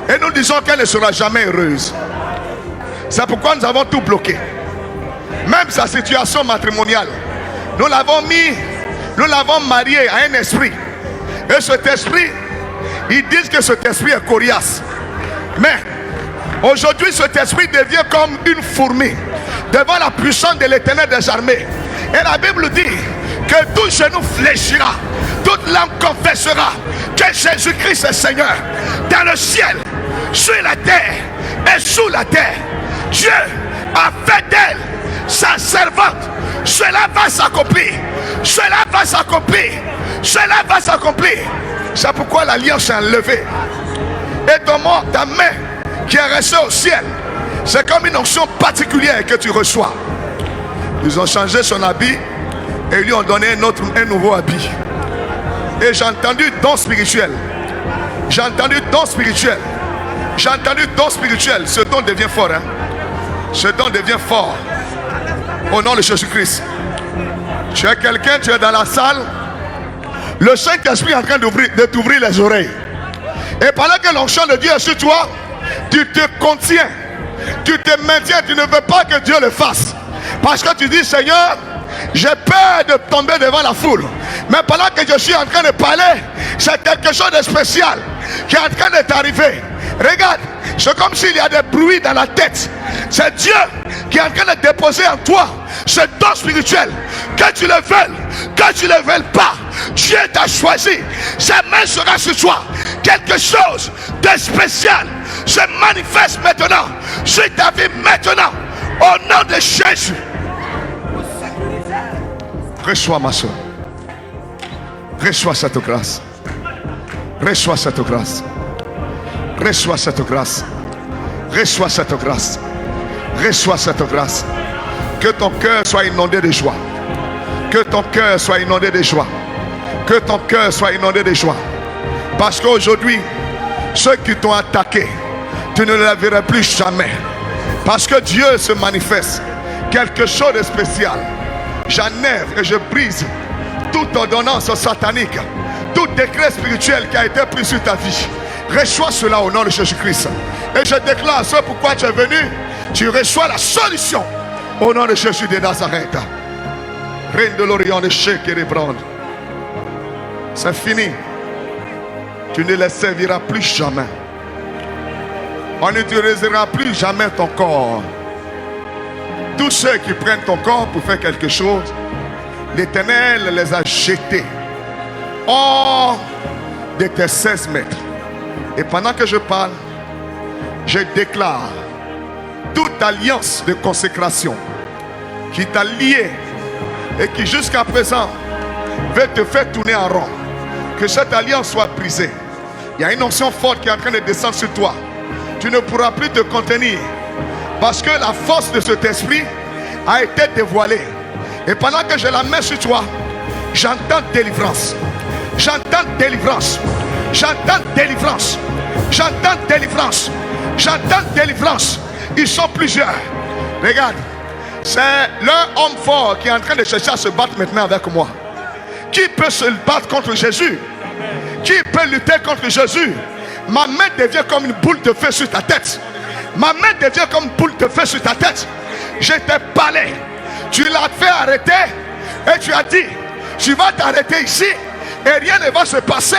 Et nous disons qu'elle ne sera jamais heureuse. C'est pourquoi nous avons tout bloqué. Même sa situation matrimoniale. Nous l'avons mis, nous l'avons marié à un esprit. Et cet esprit, ils disent que cet esprit est coriace. Mais aujourd'hui, cet esprit devient comme une fourmi devant la puissance de l'Éternel des armées. Et la Bible dit que tout genou fléchira, toute langue confessera que Jésus-Christ est Seigneur. Dans le ciel, sur la terre et sous la terre, Dieu a fait d'elle sa servante. Cela va s'accomplir. Cela va s'accomplir. Cela va s'accomplir. C'est pourquoi l'alliance est enlevée. Et ta main qui est restée au ciel, c'est comme une onction particulière que tu reçois. Ils ont changé son habit et lui ont donné un nouveau habit. Et j'ai entendu don spirituel. J'ai entendu don spirituel. J'ai entendu don spirituel. Ce don devient fort. Hein? Ce don devient fort. Au nom de Jésus-Christ. Tu es quelqu'un, tu es dans la salle. Le Saint-Esprit est en train de t'ouvrir les oreilles. Et pendant que l'onction de Dieu est sur toi, tu te contiens. Tu te maintiens. Tu ne veux pas que Dieu le fasse. Parce que tu dis, Seigneur, j'ai peur de tomber devant la foule. Mais pendant que je suis en train de parler, c'est quelque chose de spécial qui est en train de t'arriver. Regarde, c'est comme s'il y a des bruits dans la tête. C'est Dieu qui est en train de déposer en toi ce don spirituel. Que tu le veuilles, que tu ne le veuilles pas, Dieu t'a choisi. Sa main sera sur toi. Quelque chose de spécial se manifeste maintenant sur ta vie maintenant. Au nom de Jésus. Reçois ma soeur. Reçois cette grâce. Reçois cette grâce. Reçois cette grâce. Reçois cette grâce. Reçois cette grâce. Que ton cœur soit inondé de joie. Que ton cœur soit inondé de joie. Que ton cœur soit inondé de joie. Parce qu'aujourd'hui, ceux qui t'ont attaqué Tu ne la verras plus jamais. Parce que Dieu se manifeste. Quelque chose de spécial. J'enlève et je brise toute ordonnance satanique, tout décret spirituel qui a été pris sur ta vie. Reçois cela au nom de Jésus-Christ. Et je déclare ce pourquoi tu es venu. Tu reçois la solution au nom de Jésus de Nazareth. Reine de l'Orient de Sheikh et de Brand. C'est fini. Tu ne les serviras plus jamais. On n'utilisera plus jamais ton corps. Tous ceux qui prennent ton corps pour faire quelque chose, l'Éternel les a jetés hors de tes 16 mètres. Et pendant que je parle, je déclare toute alliance de consécration qui t'a lié et qui jusqu'à présent veut te faire tourner en rond, que cette alliance soit brisée. Il y a une onction forte qui est en train de descendre sur toi. Tu ne pourras plus te contenir parce que la force de cet esprit a été dévoilée. Et pendant que je la mets sur toi, j'entends délivrance. J'entends délivrance. J'entends délivrance. J'entends délivrance. J'entends délivrance. Ils sont plusieurs. Regarde, c'est l'un homme fort qui est en train de chercher à se battre maintenant avec moi. Qui peut se battre contre Jésus? Qui peut lutter contre Jésus? Ma main devient comme une boule de feu sur ta tête. Ma main devient comme une boule de feu sur ta tête. Je t'ai parlé. Tu l'as fait arrêter. Et tu as dit, tu vas t'arrêter ici. Et rien ne va se passer.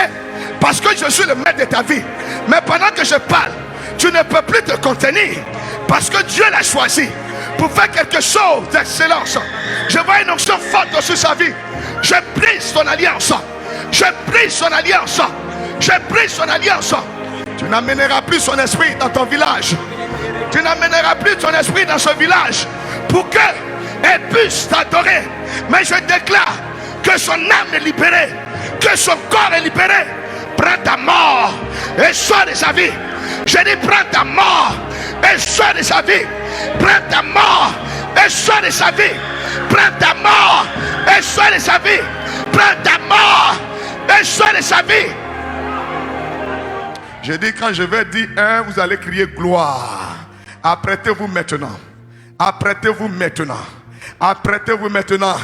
Parce que je suis le maître de ta vie. Mais pendant que je parle, tu ne peux plus te contenir. Parce que Dieu l'a choisi pour faire quelque chose d'excellence. Je vois une onction forte sur sa vie. Je brise ton alliance. Je brise son alliance. Je brise son alliance. Tu n'amèneras plus son esprit dans ton village. Tu n'amèneras plus ton esprit dans ce village pour qu'elle puisse t'adorer. Mais je déclare que son âme est libérée, que son corps est libéré. Prends ta mort et sors de sa vie. Je dis prends ta mort et sors de sa vie. Prends ta mort et sors de sa vie. Prends ta mort et sors de sa vie. Prends ta mort et sors de sa vie. Je dis quand je vais dire un, vous allez crier gloire. Apprêtez-vous maintenant. Apprêtez-vous maintenant. Apprêtez-vous maintenant.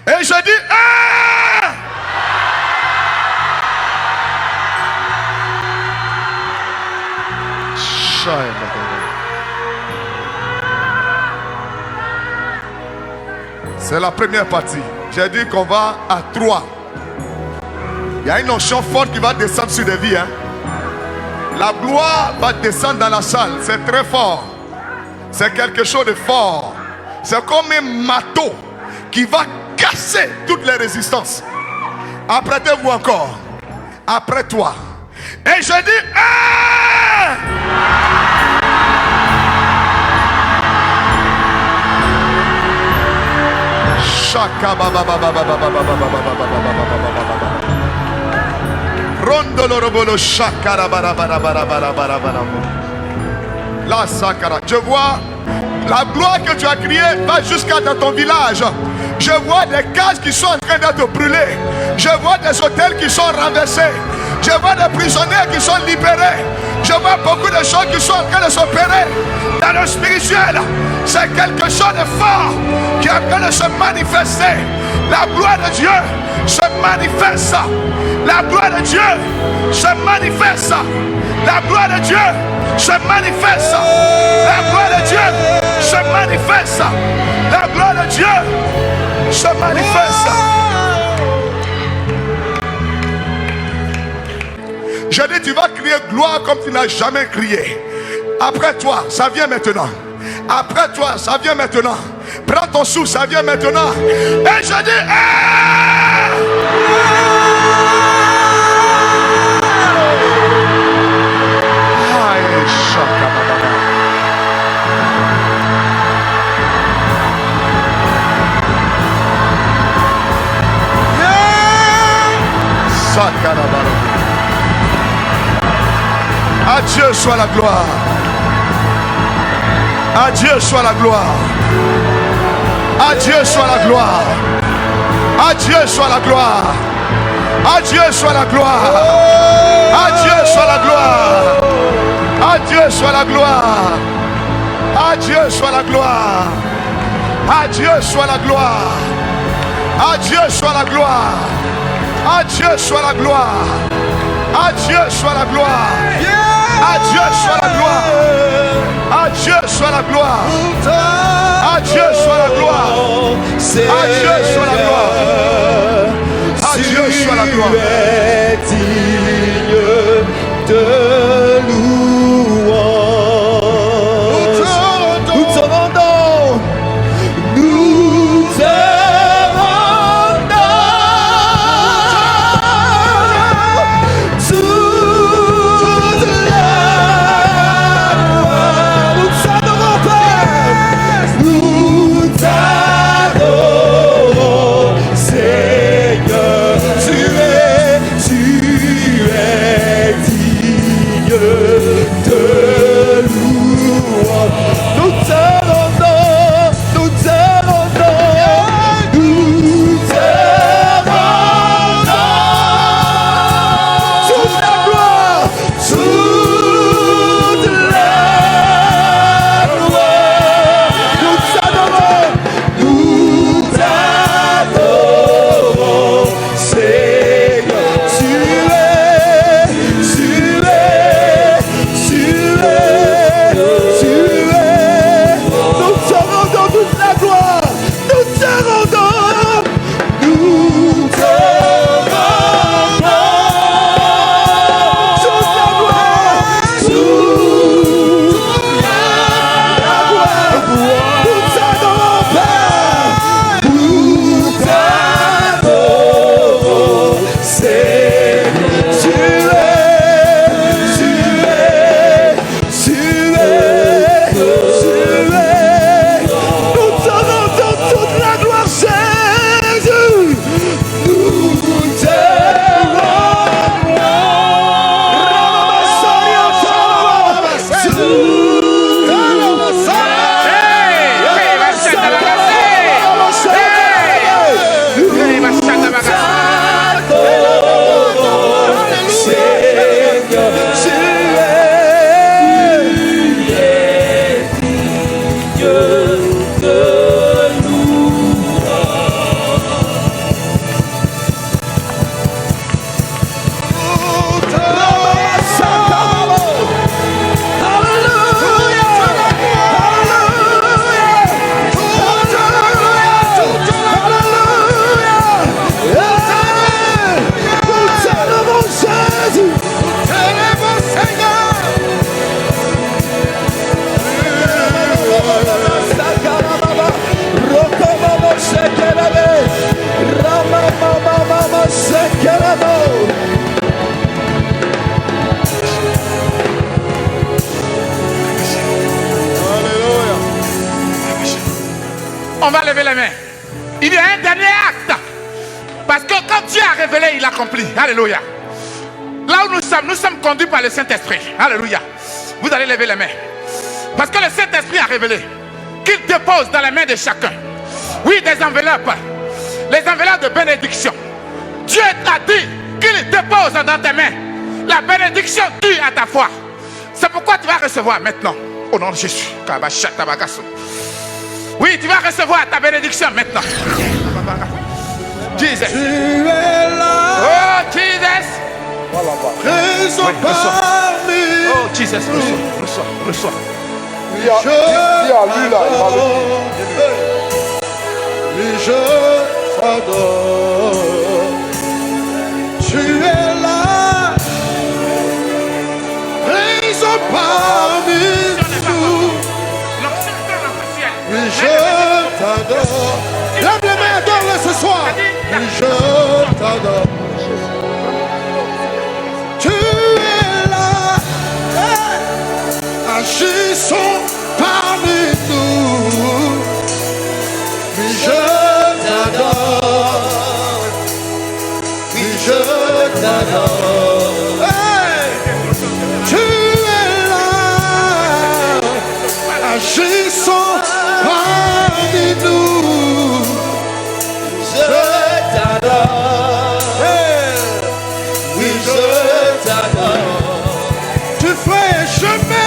Et je dis un. C'est la première partie. J'ai dit qu'on va à 3. Il y a une onction forte qui va descendre sur des vies. La gloire va descendre dans la salle. C'est très fort. C'est quelque chose de fort. C'est comme un marteau qui va casser toutes les résistances. Apprêtez-vous encore. Après toi. Et je dis je vois la gloire que tu as criée va jusqu'à dans ton village. Je vois des cases qui sont en train d'être brûlées. Je vois des hôtels qui sont renversés. Je vois des prisonniers qui sont libérés. Je vois beaucoup de choses qui sont en train de s'opérer dans le spirituel. C'est quelque chose de fort qui est en train de se manifester. La gloire de Dieu se manifeste. La gloire de Dieu se manifeste. La gloire de Dieu se manifeste. La gloire de Dieu se manifeste. La gloire de Dieu se manifeste. Je dis, tu vas crier gloire comme tu n'as jamais crié. Après toi, ça vient maintenant. Après toi, ça vient maintenant. Prends ton souffle, ça vient maintenant. Et je dis, à Dieu soit la gloire. À Dieu soit la gloire. À Dieu soit la gloire. À Dieu soit la gloire. À Dieu soit la gloire. À Dieu soit la gloire. À Dieu soit la gloire. À Dieu soit la gloire. À Dieu soit la gloire. À Dieu soit la gloire. À Dieu soit la gloire. À Dieu soit la gloire. À Dieu soit la gloire. À Dieu soit la gloire. À Dieu soit la gloire. À Dieu soit la gloire. À Dieu soit la gloire. Tu es digne de louange. Nous te rendons. Nous te rendons. Toute la gloire. Nous t'adorons, Père. Nous t'adorons, Seigneur. Tu es digne de louange. Nous te rendons, nous te rendons, nous te rendons. Toute la gloire, toute la gloire. Nous t'adorons, Seigneur. Tu es. Nous te rendons toute la gloire. Nous te rendons. Nous te rendons. Toute la gloire. Toute la gloire. Nous t'adorons, Père. Nous t'adorons, Seigneur. Tu es. Nous te rendons toute la gloire, Jésus. Nous te On va lever les mains. Il y a un dernier acte. Parce que quand Dieu a révélé, il accomplit. Alléluia. Là où nous sommes conduits par le Saint-Esprit. Alléluia. Vous allez lever les mains. Parce que le Saint-Esprit a révélé qu'il dépose dans les mains de chacun. Oui, des enveloppes. Les enveloppes de bénédiction. Dieu t'a dit qu'il dépose dans tes mains la bénédiction due à ta foi. C'est pourquoi tu vas recevoir maintenant. Au nom de Jésus. Oui, tu vas recevoir ta bénédiction maintenant. Jesus. Tu es là. Oh, Jesus. Présent parmi. Oh, Jesus, reçois. Dis à lui là, il va le dire. Et je t'adore. Tu es là. Présent parmi nous. Et je t'adore. Lève les mains, adore-le ce soir. Et je t'adore. Tu es là. Agissons parmi nous. Oui, je t'adore. Oui, je t'adore. Hey! Tu es là. Agissons parmi nous. Je t'adore. Hey! Oui, je t'adore. Tu fais chemin.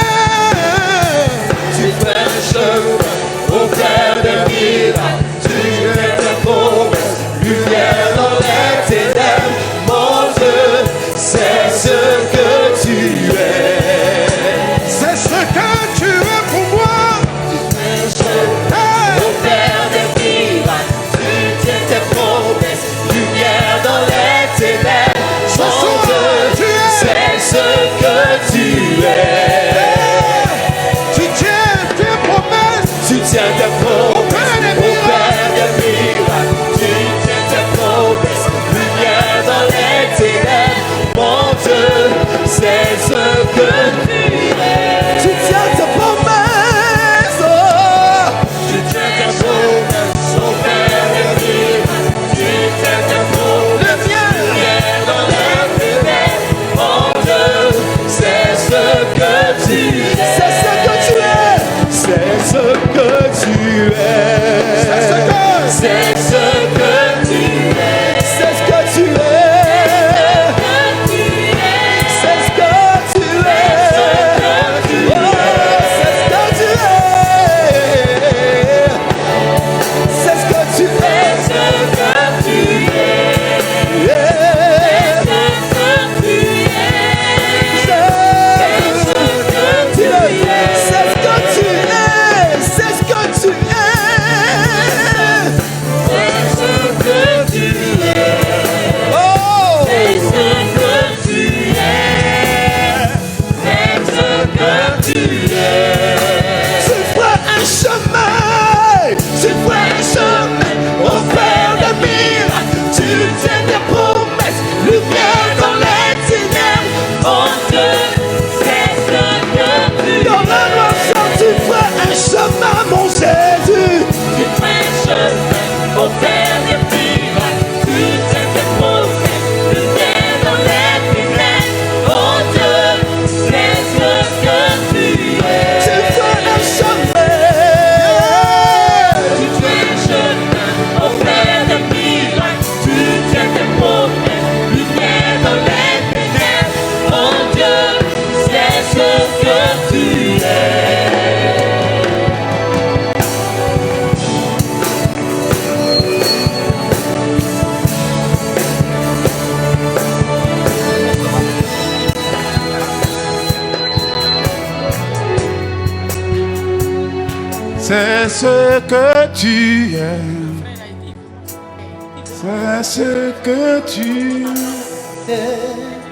que tu es. C'est ce que tu es. C'est ce que tu es. C'est ce que tu es. Oh, c'est ce que tu es. C'est ce que tu es. C'est ce que tu es. Mon Jésus, tu prêches au Père des miracles, tu sais tes promesses, lumière dans les ténèbres. Oh Dieu, c'est ce que tu es. Tu fais un chemin, tu prêches au Père des miracles, tu sais tes promesses, lumière dans les ténèbres. Oh Dieu, c'est ce que tu es. C'est ce que tu es. C'est ce que tu es.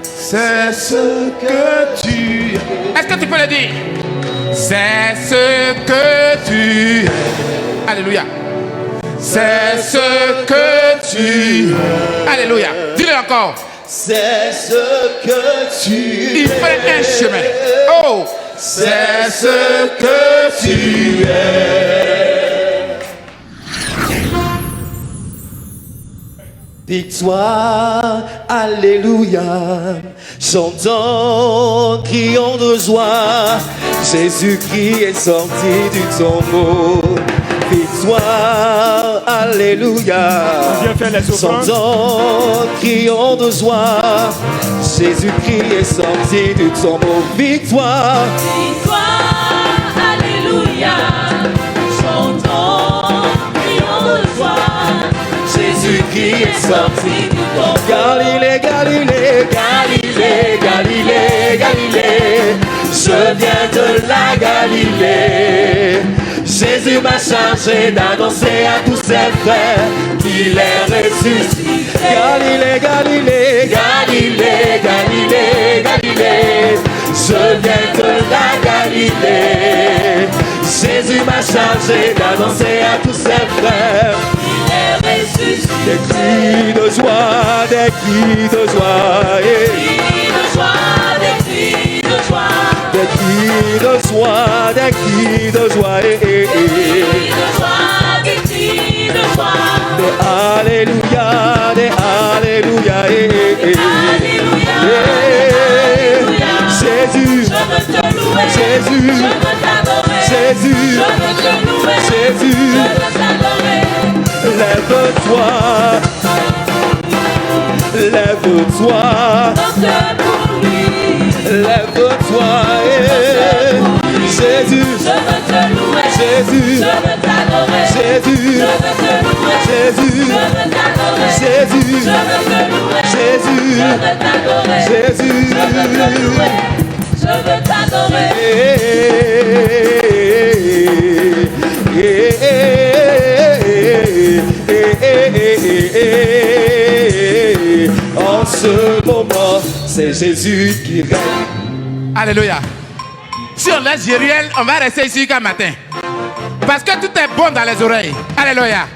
C'est ce que tu es. Est-ce que tu peux le dire? C'est ce que tu es. Alléluia. C'est ce que tu es. Alléluia. Dis-le encore. C'est ce que tu es. Il fait un chemin. Oh. C'est ce que tu es. Victoire, alléluia. Chantons, crions de joie. Jésus-Christ est sorti du tombeau. Victoire, alléluia. Chantons, crions de joie. Jésus-Christ est sorti du tombeau. Victoire, victoire, alléluia. Chantons, crions de joie. Jésus-Christ est sorti du tombeau. Galilée, Galilée, Galilée, Galilée, Galilée. Je viens de la Galilée. Jésus m'a chargé d'annoncer à tous ses frères qu'il est ressuscité. Galilée, Galilée, Galilée, Galilée, Galilée. Je viens de la Galilée. Jésus m'a chargé d'annoncer à tous ses frères qu'il est ressuscité. Des cris de joie, des cris de joie, des cris de joie, des cris de joie. Des cris de joie, des cris de joie, des cris de joie, des cris de joie. Des alléluia, des alléluia, alléluia, alléluia. Jésus, je veux te louer, Jésus, je veux t'adorer, Jésus, je veux te louer, Jésus, je veux t'adorer. Lève-toi, lève-toi, danse pour lui, lève-toi, Jésus, je veux te louer, Jésus, je veux t'adorer, Jésus, je veux te louer, Jésus, je veux t'adorer, Jésus, je veux te louer, Jésus, je veux t'adorer, Jésus, je veux te louer, je veux t'adorer. En ce moment, c'est Jésus qui règne. Alléluia. Si on laisse Jériel, on va rester ici jusqu'à matin. Parce que tout est bon dans les oreilles. Alléluia.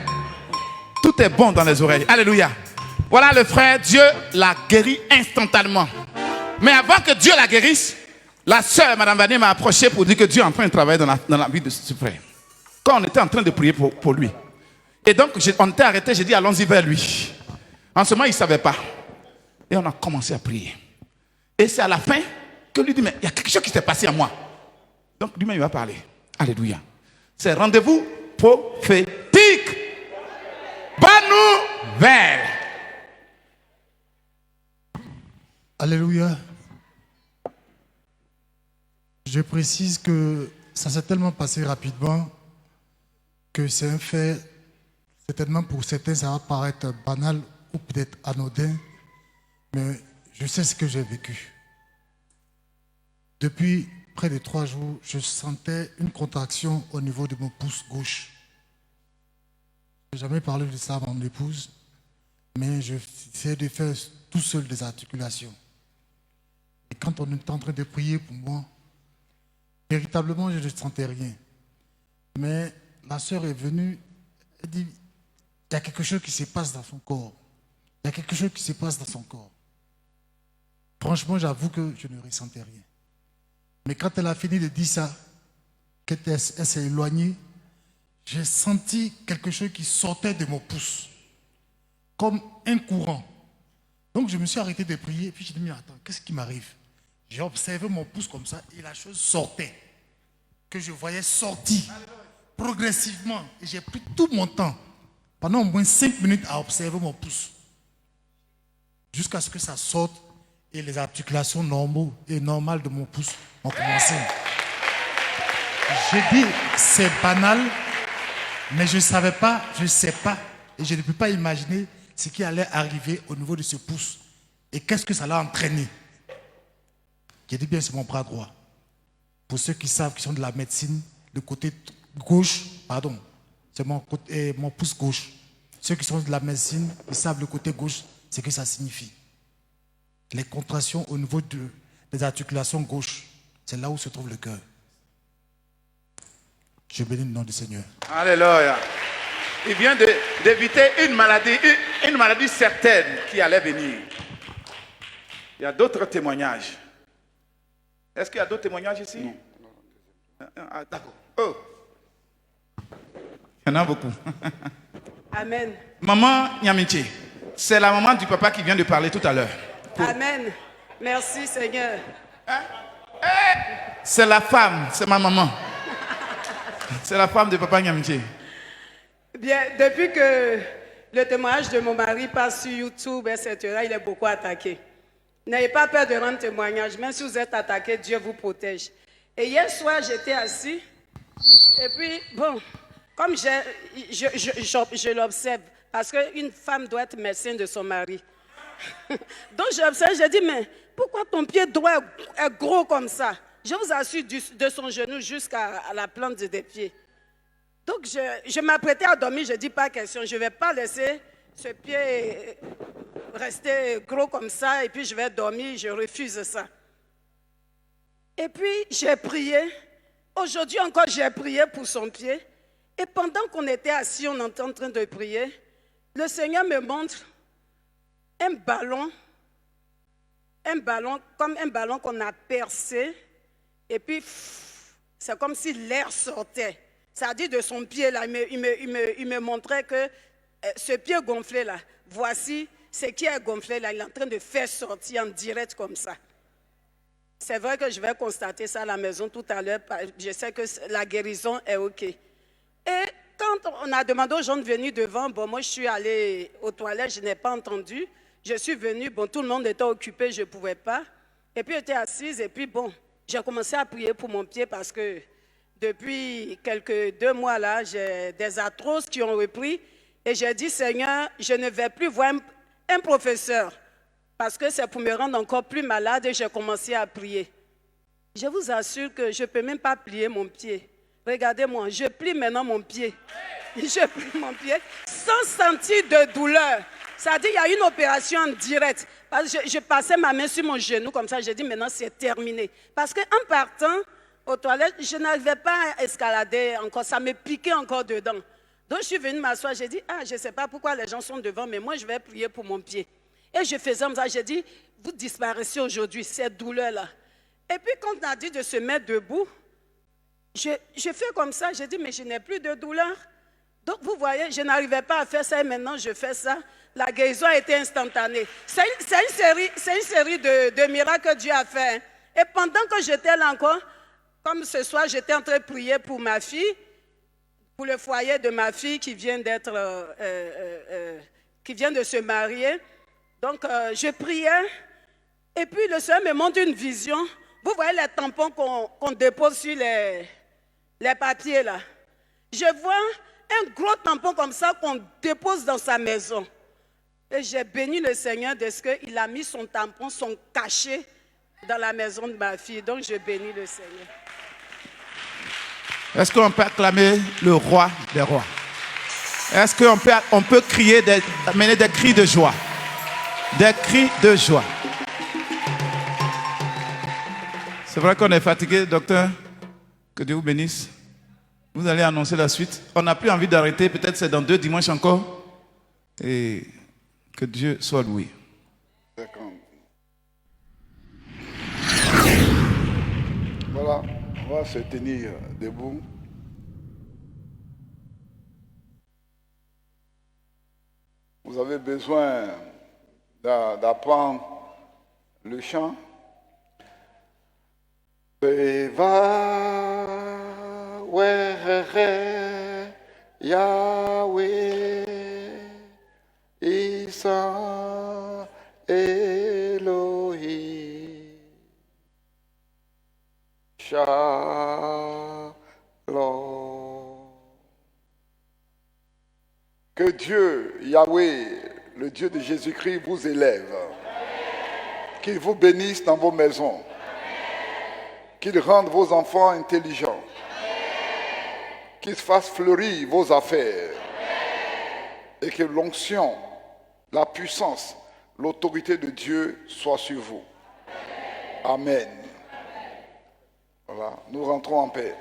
Tout est bon dans les oreilles. Alléluia. Voilà le frère, Dieu l'a guéri instantanément. Mais avant que Dieu la guérisse, la sœur, Madame Vanier, m'a approché pour dire que Dieu est en train de travailler dans la vie de ce frère. Quand on était en train de prier pour lui. Et donc, on était arrêté, j'ai dit, allons-y vers lui. En ce moment, il ne savait pas. Et on a commencé à prier. Et c'est à la fin que lui dit, mais il y a quelque chose qui s'est passé à moi. Donc lui-même, il va parler. Alléluia. C'est rendez-vous prophétique. Bonne nouvelle. Alléluia. Je précise que ça s'est tellement passé rapidement que c'est un fait, certainement pour certains ça va paraître banal ou peut-être anodin, mais je sais ce que j'ai vécu. Depuis près de 3 jours, je sentais une contraction au niveau de mon pouce gauche. Je n'ai jamais parlé de ça à mon épouse, mais je essayais de faire tout seul des articulations. Et quand on est en train de prier pour moi, véritablement, je ne sentais rien. Mais la sœur est venue, elle dit, il y a quelque chose qui se passe dans son corps. Il y a quelque chose qui se passe dans son corps. Franchement, j'avoue que je ne ressentais rien. Mais quand elle a fini de dire ça, qu'elle s'est éloignée, j'ai senti quelque chose qui sortait de mon pouce, comme un courant. Donc je me suis arrêté de prier, et puis j'ai dit, mais attends, qu'est-ce qui m'arrive? J'ai observé mon pouce comme ça, et la chose sortait, que je voyais sortir progressivement. Et j'ai pris tout mon temps, pendant au moins 5 minutes, à observer mon pouce, jusqu'à ce que ça sorte, et les articulations normales de mon pouce ont commencé. J'ai dit, c'est banal, mais je ne savais pas, je ne sais pas, et je ne peux pas imaginer ce qui allait arriver au niveau de ce pouce. Et qu'est-ce que ça l'a entraîné? J'ai dit bien, c'est mon bras droit. Pour ceux qui savent, qui sont de la médecine, le côté gauche, pardon, c'est mon pouce gauche. Ceux qui sont de la médecine, ils savent le côté gauche, ce que ça signifie. Les contractions au niveau des articulations gauches, c'est là où se trouve le cœur. Je bénis le nom du Seigneur. Alléluia. Il vient d'éviter une maladie certaine qui allait venir. Il y a d'autres témoignages. Est-ce qu'il y a d'autres témoignages ici? Non. Ah, d'accord. Oh. Il y en a beaucoup. Amen. Maman Nyamiche, c'est la maman du papa qui vient de parler tout à l'heure. Amen. Merci Seigneur. Hein? C'est la femme, c'est ma maman. C'est la femme de papa Nyamiche. Bien, depuis que le témoignage de mon mari passe sur YouTube, etc., il est beaucoup attaqué. N'ayez pas peur de rendre témoignage. Même si vous êtes attaqué, Dieu vous protège. Et hier soir, j'étais assis. Et puis, bon, comme je l'observe, parce qu'une femme doit être médecin de son mari. Donc j'observe, je dis, mais pourquoi ton pied droit est gros comme ça? Je vous assure, de son genou jusqu'à la plante des pieds. Donc je m'apprêtais à dormir, je dis pas question, je ne vais pas laisser ce pied rester gros comme ça et puis je vais dormir, je refuse ça. Et puis j'ai prié, aujourd'hui encore j'ai prié pour son pied. Et pendant qu'on était assis, on était en train de prier, le Seigneur me montre un ballon comme un ballon qu'on a percé, et puis c'est comme si l'air sortait. Ça dit de son pied là, il me montrait que ce pied gonflé là, voici ce qui est gonflé là, il est en train de faire sortir en direct comme ça. C'est vrai que je vais constater ça à la maison tout à l'heure, je sais que la guérison est ok. Et quand on a demandé aux gens de venir devant, bon moi je suis allée aux toilettes, je n'ai pas entendu. Je suis venue, bon, tout le monde était occupé, je ne pouvais pas. Et puis, j'étais assise, et puis, bon, j'ai commencé à prier pour mon pied parce que depuis 2 mois là, j'ai des arthroses qui ont repris. Et j'ai dit, Seigneur, je ne vais plus voir un professeur parce que c'est pour me rendre encore plus malade et j'ai commencé à prier. Je vous assure que je ne peux même pas plier mon pied. Regardez-moi, je plie maintenant mon pied. Je plie mon pied sans sentir de douleur. Ça dit, il y a une opération en direct. Parce que je passais ma main sur mon genou comme ça, j'ai dit maintenant c'est terminé. Parce qu'en partant aux toilettes, je n'arrivais pas à escalader encore, ça me piquait encore dedans. Donc je suis venue m'asseoir, j'ai dit, je ne sais pas pourquoi les gens sont devant, mais moi je vais prier pour mon pied. Et je faisais comme ça, j'ai dit, vous disparaissez aujourd'hui, cette douleur-là. Et puis quand on a dit de se mettre debout, je fais comme ça, j'ai dit, mais je n'ai plus de douleur. Donc vous voyez, je n'arrivais pas à faire ça et maintenant je fais ça. La guérison a été instantanée. C'est une série de miracles que Dieu a fait. Et pendant que j'étais là encore, comme ce soir, j'étais en train de prier pour ma fille, pour le foyer de ma fille qui vient de se marier. Donc, je priais. Et puis, le Seigneur me montre une vision. Vous voyez les tampons qu'on dépose sur les papiers là. Je vois un gros tampon comme ça qu'on dépose dans sa maison. Et j'ai béni le Seigneur de ce qu'il a mis son tampon, son cachet dans la maison de ma fille. Donc, je bénis le Seigneur. Est-ce qu'on peut acclamer le roi des rois? Est-ce qu'on peut crier, amener des cris de joie? Des cris de joie. C'est vrai qu'on est fatigué, docteur. Que Dieu vous bénisse. Vous allez annoncer la suite. On n'a plus envie d'arrêter. Peut-être c'est dans 2 dimanches encore. Et que Dieu soit loué. D'accord. Voilà, on va se tenir debout. Vous avez besoin d'apprendre le chant. Yahweh Isa Elohim Shalom. Que Dieu, Yahweh, le Dieu de Jésus-Christ, vous élève. Qu'il vous bénisse dans vos maisons. Qu'il rende vos enfants intelligents. Qu'il fasse fleurir vos affaires. Et que l'onction, la puissance, l'autorité de Dieu soit sur vous. Amen. Voilà, nous rentrons en paix.